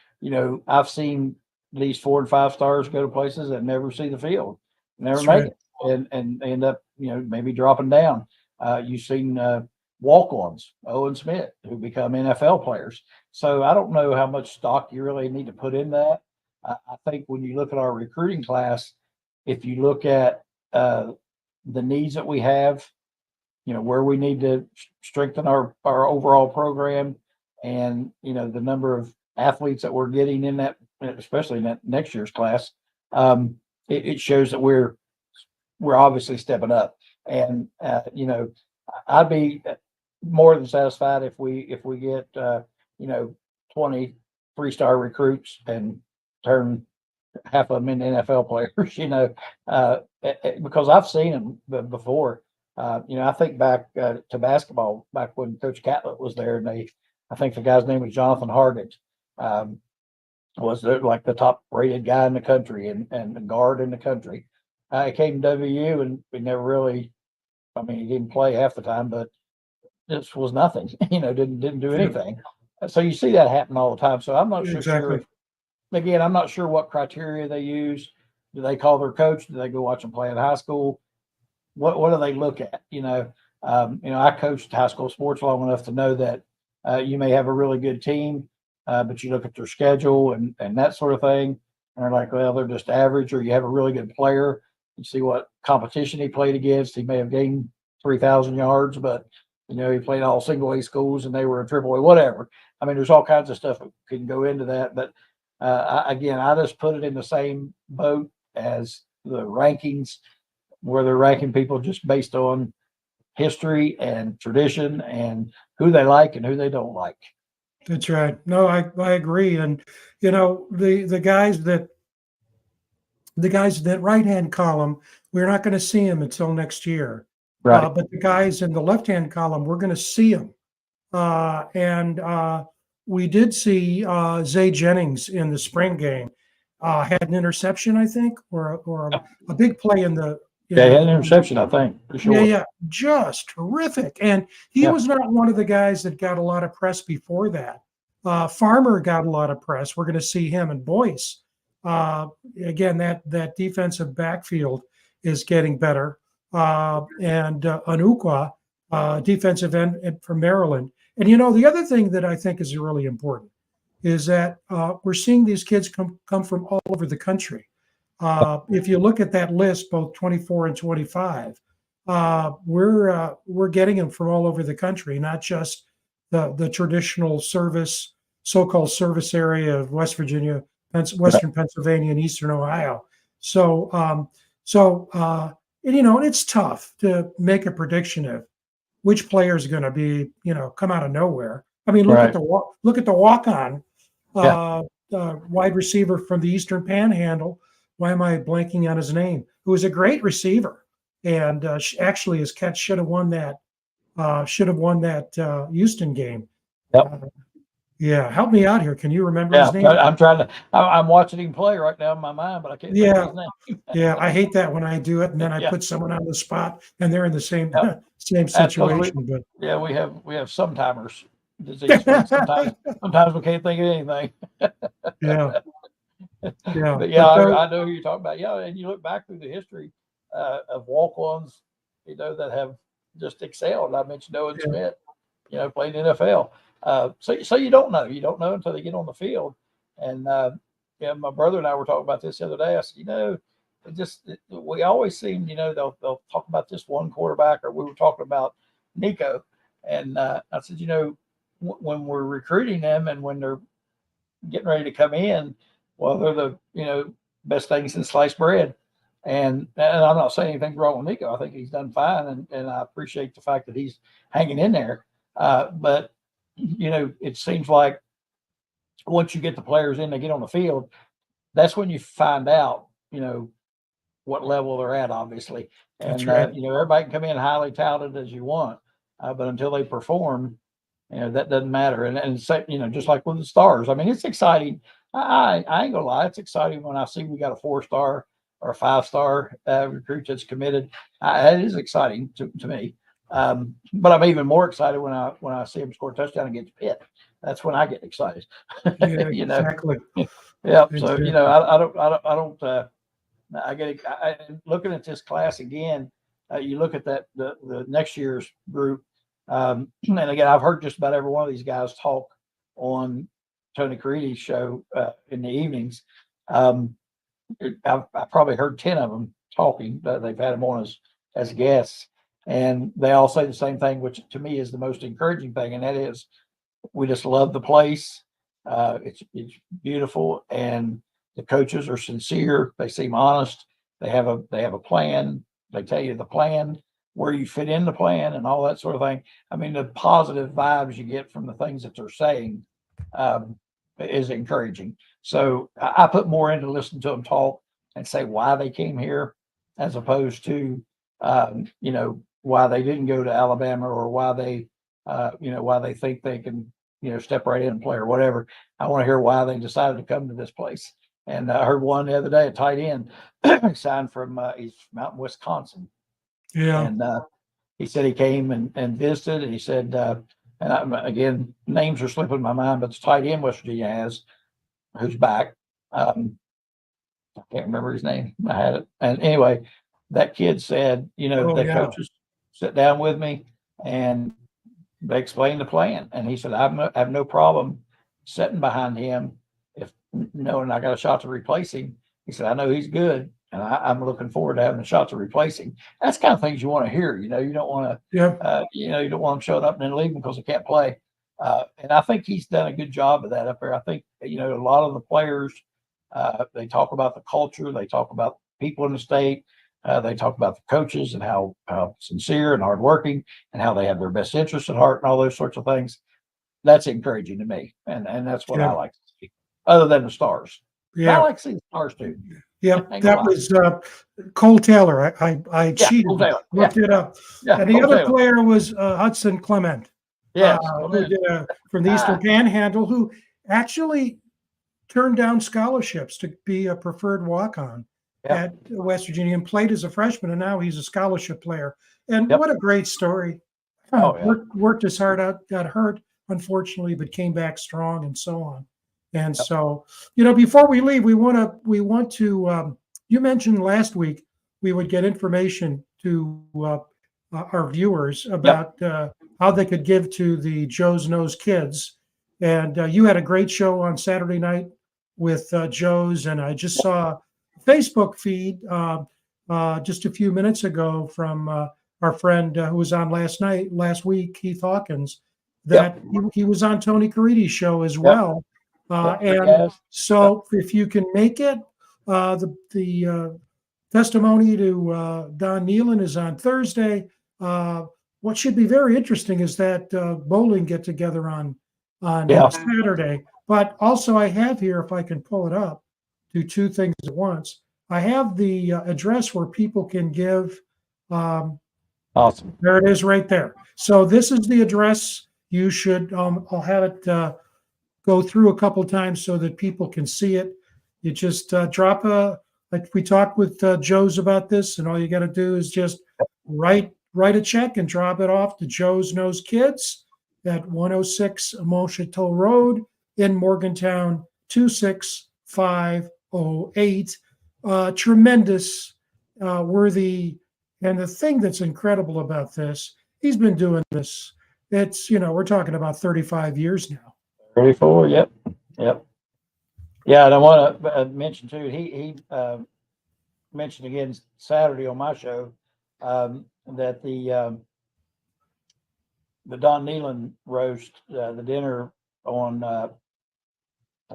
I've seen these 4 and 5 stars go to places that never see the field, never that's make right. it, and end up maybe dropping down. You've seen walk-ons, Owen Smith, who become NFL players. So I don't know how much stock you really need to put in that. I think when you look at our recruiting class, if you look at the needs that we have, where we need to strengthen our overall program, and the number of athletes that we're getting in that, especially in that next year's class, it shows that we're obviously stepping up. And I'd be more than satisfied if we get 20 3-star recruits and turn half of them into NFL players. Because I've seen them before. I think back to basketball, back when Coach Catlett was there, and I think the guy's name was Jonathan Hargett. Was like the top rated guy in the country and guard in the country. He came to WU, and we never really. I mean, he didn't play half the time, but this was nothing. Didn't do Yeah, anything. So you see that happen all the time. So I'm not so exactly. sure. Again, I'm not sure what criteria they use. Do they call their coach? Do they go watch them play in high school? What do they look at? I coached high school sports long enough to know that you may have a really good team, but you look at their schedule and that sort of thing, and they're like, well, they're just average. Or you have a really good player, you see what competition he played against. He may have gained 3,000 yards, but he played all single A schools and they were a triple A, whatever. I mean, there's all kinds of stuff that can go into that, but I just put it in the same boat as the rankings, where they're ranking people just based on history and tradition and who they like and who they don't like. That's right. No, I agree. And the guys in that right hand column, we're not going to see them until next year. Right. But the guys in the left hand column, we're going to see them. And we did see Zay Jennings in the spring game. Had an interception, I think, or a big play in the Yeah, he had an interception, I think, for yeah, sure. yeah, just terrific. And he Yeah. was not one of the guys that got a lot of press before that. Farmer got a lot of press. We're going to see him and Boyce. Again, that defensive backfield is getting better. And Anukwa, defensive end from Maryland. And the other thing that I think is really important is that we're seeing these kids come from all over the country. If you look at that list, both 24 and 25, we're getting them from all over the country, not just the traditional so-called service area of West Virginia, Right. Western Pennsylvania, and Eastern Ohio. So and, you know, and it's tough to make a prediction of which player is going to be, you know, come out of nowhere. I mean, Right. look at the walk-on Yeah. wide receiver from the Eastern Panhandle. Why am I blanking on his name? Who was a great receiver, and actually his catch should have won that. Houston game. Yep. Yeah, help me out here. Can you remember Yeah. his name? I'm trying to. I'm watching him play right now in my mind, but I can't think of Yeah, his name. yeah. I hate that when I do it, and then I Yeah. put someone on the spot, and they're in the same Yep. same That's because situation. But yeah, we have sometimers disease, Frank. Sometimes we can't think of anything. yeah, yeah. But yeah, But I know who you're talking about. Yeah, and you look back through the history of walk-ons, you know, that have just excelled. I mentioned Owen yeah, Smith, you know, played in the NFL. So you don't know. You don't know until they get on the field. And yeah, my brother and I were talking about this the other day. I said, you know, we always seem, you know, they'll talk about this one quarterback, or we were talking about Nico, and I said, you know, when we're recruiting them and when they're getting ready to come in, well, they're the, you know, best thing since sliced bread. And I'm not saying anything wrong with Nico. I think he's done fine, and I appreciate the fact that he's hanging in there. But you know, it seems like once you get the players in, they get on the field. That's when you find out, you know, what level they're at, obviously. that's And right. you know, everybody can come in highly touted as you want, but until they perform, you know, that doesn't matter. And so, you know, just like with the stars, I mean, it's exciting. I ain't gonna lie, it's exciting when I see we got a 4-star or a 5-star recruit that's committed. It is exciting to me. But I'm even more excited when I see him score a touchdown against Pitt. That's when I get excited. Yeah, You know. exactly. Yeah. So you know, Exactly. I don't. I get looking at this class again. You look at the next year's group, and again, I've heard just about every one of these guys talk on Tony Caridi's show in the evenings. Um, I've probably heard 10 of them talking. They've had them on as guests, and they all say the same thing, which to me is the most encouraging thing, and that is we just love the place. It's beautiful, and the coaches are sincere. They seem honest. They have a plan. They tell you the plan, where you fit in the plan, and all that sort of thing. I mean, the positive vibes you get from the things that they're saying um, is encouraging. So I put more into listening to them talk and say why they came here, as opposed to you know, why they didn't go to Alabama, or why they you know, why they think they can, you know, step right in and play or whatever. I want to hear why they decided to come to this place. And I heard one the other day, a tight end signed from he's from out in Wisconsin, Yeah. and he said he came and visited, and he said, and again, names are slipping my mind, but the tight end West Virginia has, who's back. I can't remember his name. I had it, and anyway, that kid said, you know, Oh the yeah. coaches sit down with me and they explained the plan, and he said, I have no problem sitting behind him if knowing I got a shot to replace him. He said, I know he's good, and I'm looking forward to having a shot to replace him. That's the kind of things you want to hear. You know, you don't want Yeah. to, you know, you don't want him showing up and then leaving because they can't play. And I think he's done a good job of that up there. I think, you know, a lot of the players, they talk about the culture, they talk about people in the state, they talk about the coaches and how sincere and hardworking, and how they have their best interests at heart, and all those sorts of things. That's encouraging to me, and that's what I Yeah. like to see. Other than the stars, and I Yeah. like seeing the stars too. Yep. Ain't gonna That lie. was Cole Taylor. I Yeah, cheated, Cole Taylor. Yeah, looked it up. yeah, And the Cole other Taylor. player was Hudson Clement, Yes, come who in. did from the Eastern Panhandle, who actually turned down scholarships to be a preferred walk-on Yeah. at West Virginia and played as a freshman, and now he's a scholarship player. And Yep. what a great story. Oh yeah. Worked his heart out, got hurt, unfortunately, but came back strong and so on. And Yep. so, you know, before we leave, we want to, you mentioned last week we would get information to our viewers Yep. about how they could give to the Joe's Knows Kids. And you had a great show on Saturday night with Joe's, and I just Yep. saw a Facebook feed just a few minutes ago from our friend who was on last week, Keith Hawkins, Yep. that he was on Tony Caridi's show as Yep. well. Yep. Great And guys. Yep. so if you can make it, the testimony to Don Nealon is on Thursday. What should be very interesting is that bowling get together on Saturday. But also, I have here, if I can pull it up, do two things at once. I have the address where people can give. Awesome. There it is, right there. So this is the address. You should. I'll have it go through a couple times so that people can see it. You just drop a. Like we talked with Joe's about this, and all you got to do is just write a check and drop it off to Joe's Knows Kids at 106 Mosheto Road in Morgantown, 26508. Tremendous, worthy. And the thing that's incredible about this, he's been doing this. It's, we're talking about 35 years now. 34. Yep. Yeah, and I want to mention too. He mentioned again Saturday on my show that the Don Nealon roast, the dinner on I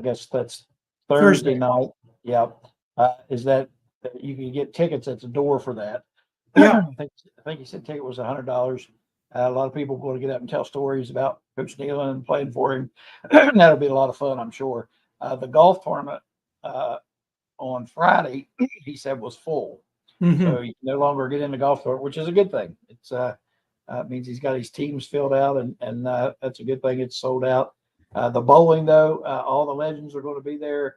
guess that's Thursday night. Yeah, is that you can get tickets at the door for that. Yeah, I think he said ticket was $100. A lot of people going to get up and tell stories about Coach Nealon and playing for him. That'll be a lot of fun, I'm sure. The golf tournament on Friday, he said, was full. Mm-hmm. So you can no longer get in the golf tournament, which is a good thing. It's means he's got his teams filled out, and that's a good thing. It's sold out. The bowling, though, all the legends are going to be there.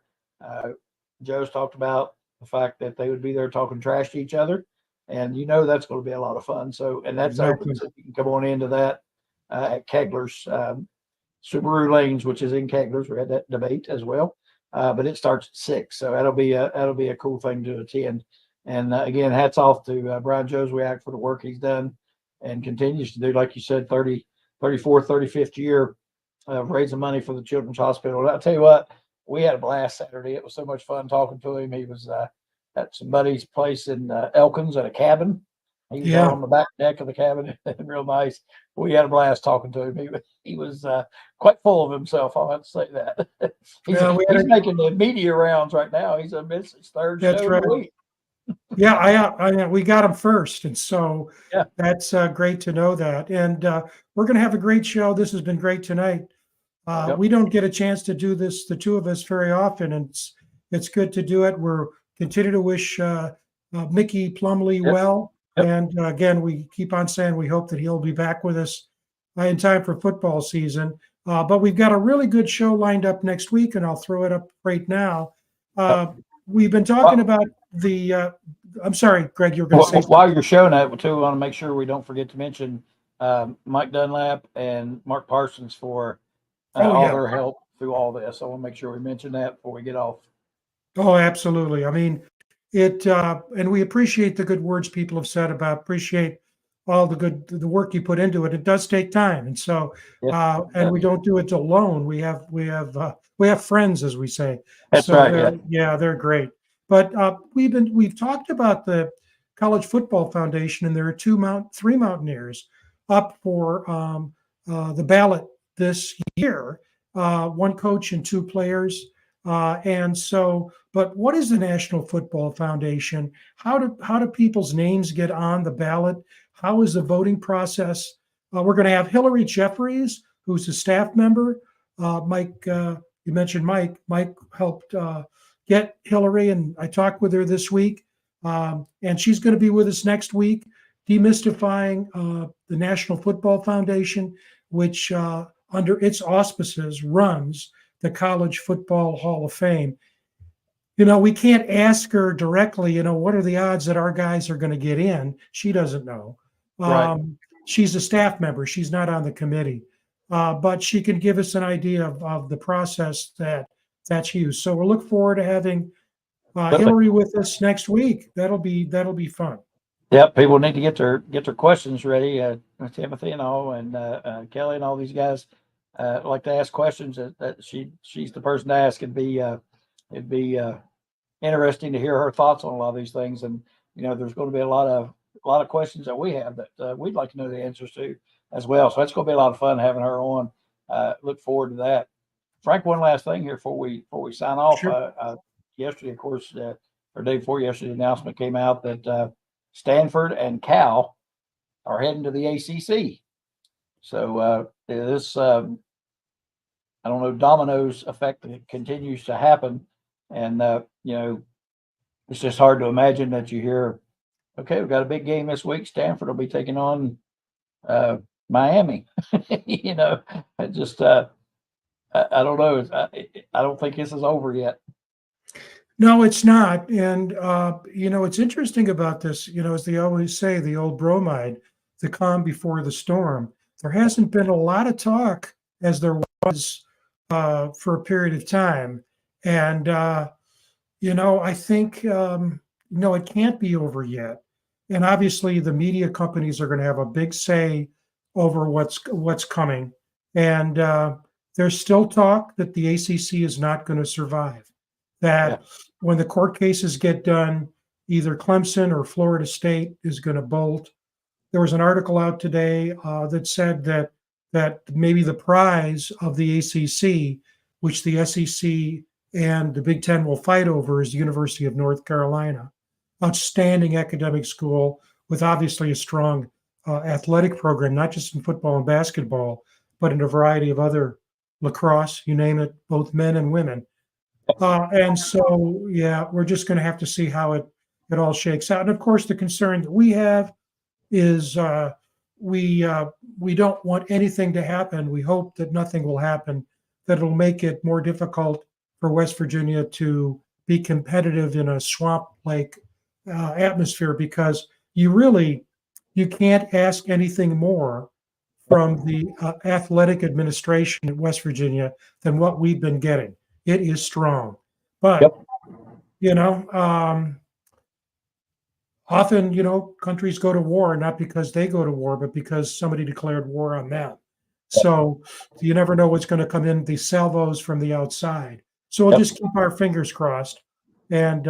Joe's talked about the fact that they would be there talking trash to each other. And that's going to be a lot of fun. So, and that's open, so you can come on into that at Kegler's Subaru Lanes, which is in Kegler's. We had that debate as well, but it starts at 6, so that'll be a cool thing to attend. And again, hats off to Brian Joswiak for the work he's done and continues to do. Like you said, 34th, 35th year of raising money for the Children's Hospital. And I'll tell you what, we had a blast Saturday. It was so much fun talking to him. He was at somebody's place in Elkins at a cabin. He was out on the back deck of the cabin, real nice. We had a blast talking to him. He was quite full of himself. I'll have to say that. he's making the media rounds right now. He's his third show of the week. Yeah, I we got him first, and so that's great to know that. And we're going to have a great show. This has been great tonight. We don't get a chance to do this, the two of us, very often, and it's good to do it. We're continue to wish Mickey Plumley well. And again, we keep on saying we hope that he'll be back with us in time for football season. But we've got a really good show lined up next week, and I'll throw it up right now. We've been talking about the I'm sorry, Greg, you were going to say something. While you're showing that, too, I want to make sure we don't forget to mention Mike Dunlap and Mark Parsons for all their help through all this. I want to make sure we mention that before we get off. Oh, absolutely. I mean, and we appreciate the good words people have said appreciate all the work you put into it. It does take time. And so, and we don't do it alone. We have friends, as we say. That's so right. Yeah, they're great. But we've talked about the College Football Foundation, and there are three Mountaineers up for the ballot this year, one coach and two players. And so, but what is the National Football Foundation? How do people's names get on the ballot? How is the voting process? We're going to have Hillary Jeffries, who's a staff member. Mike, you mentioned Mike. Mike helped get Hillary, and I talked with her this week. And she's going to be with us next week, demystifying the National Football Foundation, which under its auspices runs the College Football Hall of Fame. We can't ask her directly, what are the odds that our guys are going to get in? She doesn't know. Right. She's a staff member. She's not on the committee. But she can give us an idea of the process that's used. So we'll look forward to having Hillary with us next week. That'll be fun. Yep, people need to get their questions ready. Timothy and all, and Kelly and all these guys like to ask questions. That she's the person to ask. It'd be interesting to hear her thoughts on a lot of these things. And there's going to be a lot of questions that we have that we'd like to know the answers to as well. So it's going to be a lot of fun having her on. Look forward to that. Frank, one last thing here before we sign off. Sure. Yesterday, of course, or day before yesterday, the announcement came out that Stanford and Cal are heading to the ACC. So this, I don't know, dominoes effect continues to happen, and it's just hard to imagine that you hear, okay, we've got a big game this week. Stanford will be taking on Miami. I just I don't know. I don't think this is over yet. No, it's not. And, what's interesting about this, as they always say, the old bromide, the calm before the storm. There hasn't been a lot of talk as there was for a period of time. And, I think, it can't be over yet. And obviously, the media companies are going to have a big say over what's coming. And there's still talk that the ACC is not going to survive. That when the court cases get done, either Clemson or Florida State is going to bolt. There was an article out today that said that maybe the prize of the ACC, which the SEC and the Big Ten will fight over, is the University of North Carolina. Outstanding academic school with obviously a strong athletic program, not just in football and basketball, but in a variety of other lacrosse, you name it, both men and women. And so, yeah, we're just going to have to see how it all shakes out. And of course, the concern that we have is we don't want anything to happen. We hope that nothing will happen, that it'll make it more difficult for West Virginia to be competitive in a swamp-like atmosphere, because you can't ask anything more from the athletic administration at West Virginia than what we've been getting. It is strong, but often countries go to war not because they go to war, but because somebody declared war on them. So you never know what's going to come in, the salvos from the outside. So we'll just keep our fingers crossed, and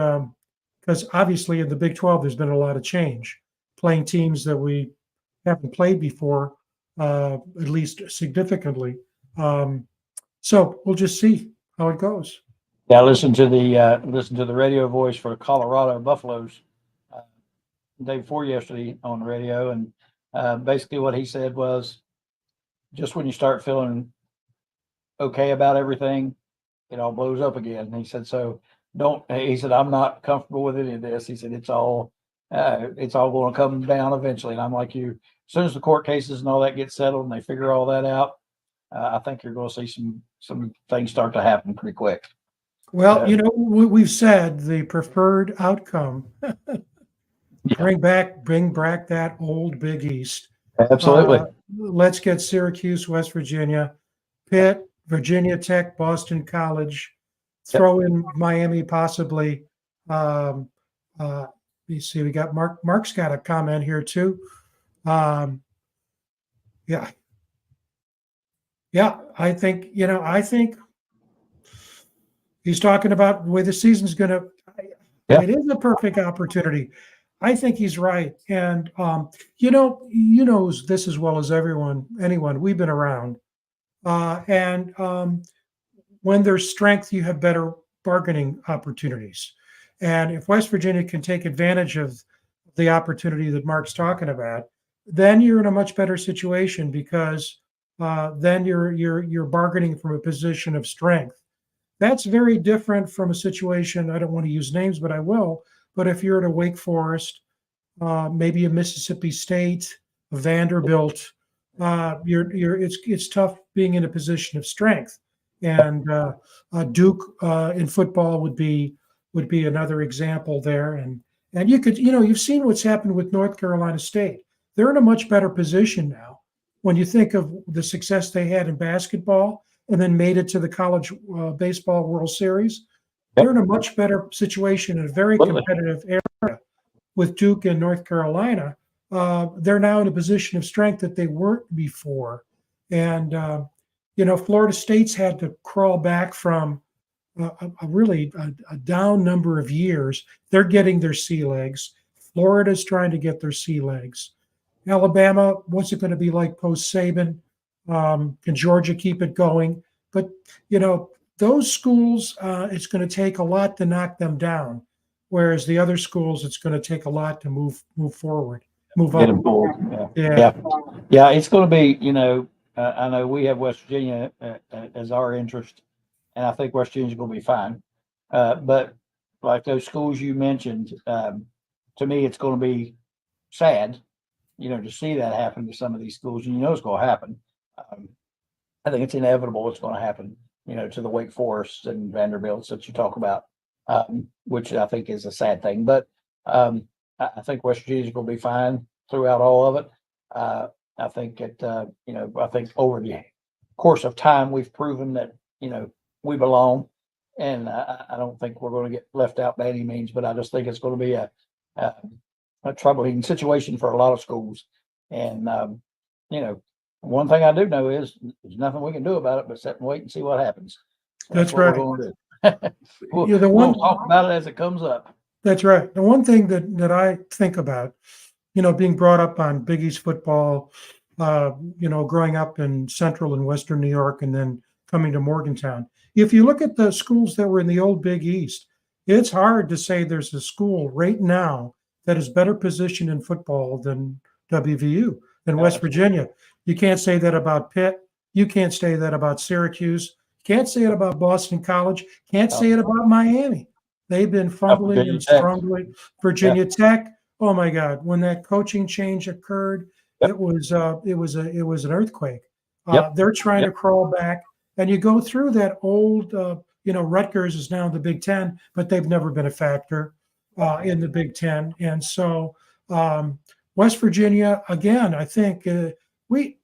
because obviously in the Big 12 there's been a lot of change, playing teams that we haven't played before, at least significantly. So we'll just see how it goes. Yeah, listen to the radio voice for Colorado Buffaloes the day before yesterday on the radio, and basically what he said was, just when you start feeling okay about everything, it all blows up again. And he said, so don't. He said, I'm not comfortable with any of this. He said, it's all going to come down eventually. And I'm like you. As soon as the court cases and all that get settled and they figure all that out, I think you're going to see some things start to happen pretty quick. Well, we've said the preferred outcome. Bring back that old Big East. Absolutely. Let's get Syracuse, West Virginia, Pitt, Virginia Tech, Boston College. Throw in Miami possibly. You see, we got Mark. Mark's got a comment here too. Yeah. I think he's talking about the way the season's going to. It is a perfect opportunity. I think he's right, and this as well as anyone. We've been around, and when there's strength, you have better bargaining opportunities. And if West Virginia can take advantage of the opportunity that Mark's talking about, then you're in a much better situation, because then you're bargaining from a position of strength. That's very different from a situation. I don't want to use names, but I will. But if you're at a Wake Forest, maybe a Mississippi State, a Vanderbilt, it's tough being in a position of strength. And Duke in football would be another example there. And you could, you've seen what's happened with North Carolina State. They're in a much better position now. When you think of the success they had in basketball and then made it to the college baseball World Series, they're in a much better situation in a very competitive area with Duke and North Carolina. They're now in a position of strength that they weren't before. And, Florida State's had to crawl back from a down number of years. They're getting their sea legs. Florida's trying to get their sea legs. Alabama, what's it going to be like post Saban? Can Georgia keep it going? But, those schools, it's going to take a lot to knock them down. whereas the other schools, it's going to take a lot to move forward, move Get up. them forward. Yeah. Yeah. Yeah. It's going to be, I know we have West Virginia as our interest, and I think West Virginia's going to be fine. But like those schools you mentioned, to me, it's going to be sad, to see that happen to some of these schools, and it's going to happen. I think it's inevitable it's going to happen, to the Wake Forest and Vanderbilts that you talk about, which I think is a sad thing. But I think West Virginia's going to be fine throughout all of it. I think I think over the course of time, we've proven that, we belong. And I don't think we're going to get left out by any means, but I just think it's going to be a troubling situation for a lot of schools. And, one thing I do know is there's nothing we can do about it but sit and wait and see what happens. That's what right. we're going to do. The We'll talk about it as it comes up. That's right. The one thing that I think about, being brought up on Big East football, growing up in Central and Western New York and then coming to Morgantown. If you look at the schools that were in the old Big East, it's hard to say there's a school right now that is better positioned in football than WVU, than West Virginia. You can't say that about Pitt. You can't say that about Syracuse. Can't say it about Boston College. Can't say it about Miami. They've been fumbling and struggling. Virginia Tech. Oh my God! When that coaching change occurred, it was an earthquake. They're trying to crawl back, and you go through that old. Rutgers is now in the Big Ten, but they've never been a factor in the Big Ten, and so West Virginia again. I think you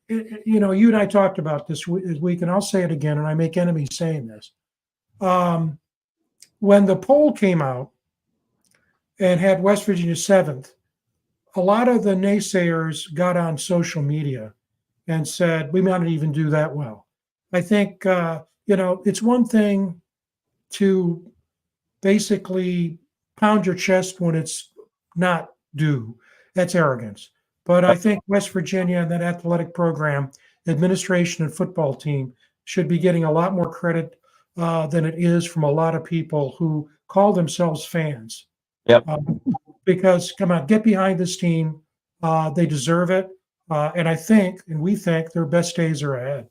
and I talked about this week, and I'll say it again, and I make enemies saying this. When the poll came out and had West Virginia 7th, a lot of the naysayers got on social media and said, we might not even do that well. I think, it's one thing to basically pound your chest when it's not due. That's arrogance. But I think West Virginia and that athletic program, administration and football team should be getting a lot more credit than it is from a lot of people who call themselves fans. Yep. Because, come on, get behind this team. They deserve it. And I think, and we think, their best days are ahead.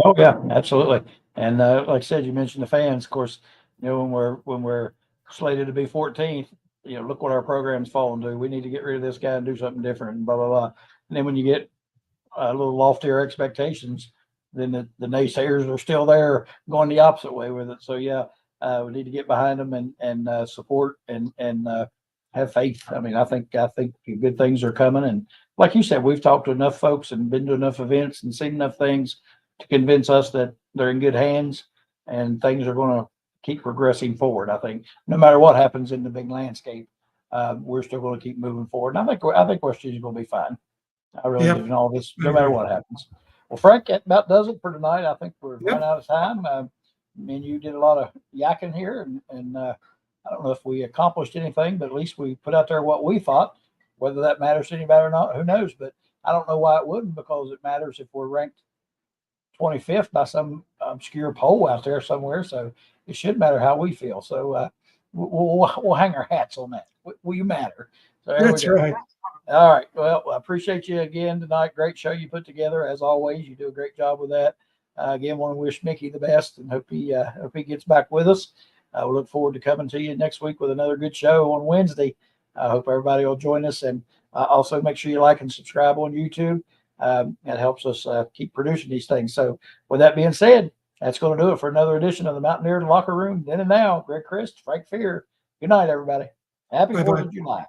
Oh, yeah, absolutely. And like I said, you mentioned the fans. Of course, when we're slated to be 14th, look what our program's fallen to. We need to get rid of this guy and do something different and blah, blah, blah. And then when you get a little loftier expectations, then the naysayers are still there going the opposite way with it. So, yeah, we need to get behind them and support and have faith. I mean, I think good things are coming. And like you said, we've talked to enough folks and been to enough events and seen enough things to convince us that they're in good hands and things are going to keep progressing forward. I think no matter what happens in the big landscape, we're still going to keep moving forward. And I think West Virginia's going to be fine. I really do in all this, no matter what happens. Well, Frank, that about does it for tonight. I think we're running out of time. Me and you did a lot of yakking here, and I don't know if we accomplished anything, but at least we put out there what we thought. Whether that matters to anybody or not, who knows? But I don't know why it wouldn't, because it matters if we're ranked 25th by some obscure poll out there somewhere. So it should matter how we feel. So we'll hang our hats on that. We matter. So that's right. All right. Well, I appreciate you again tonight. Great show you put together as always. You do a great job with that. Again, want to wish Mickey the best and hope he gets back with us. We look forward to coming to you next week with another good show on Wednesday. I hope everybody will join us, and also make sure you like and subscribe on YouTube. It helps us keep producing these things. So with that being said, that's going to do it for another edition of the Mountaineer Locker Room. Then and now, Greg Christ, Frank Fear. Good night, everybody. Happy 4th of July.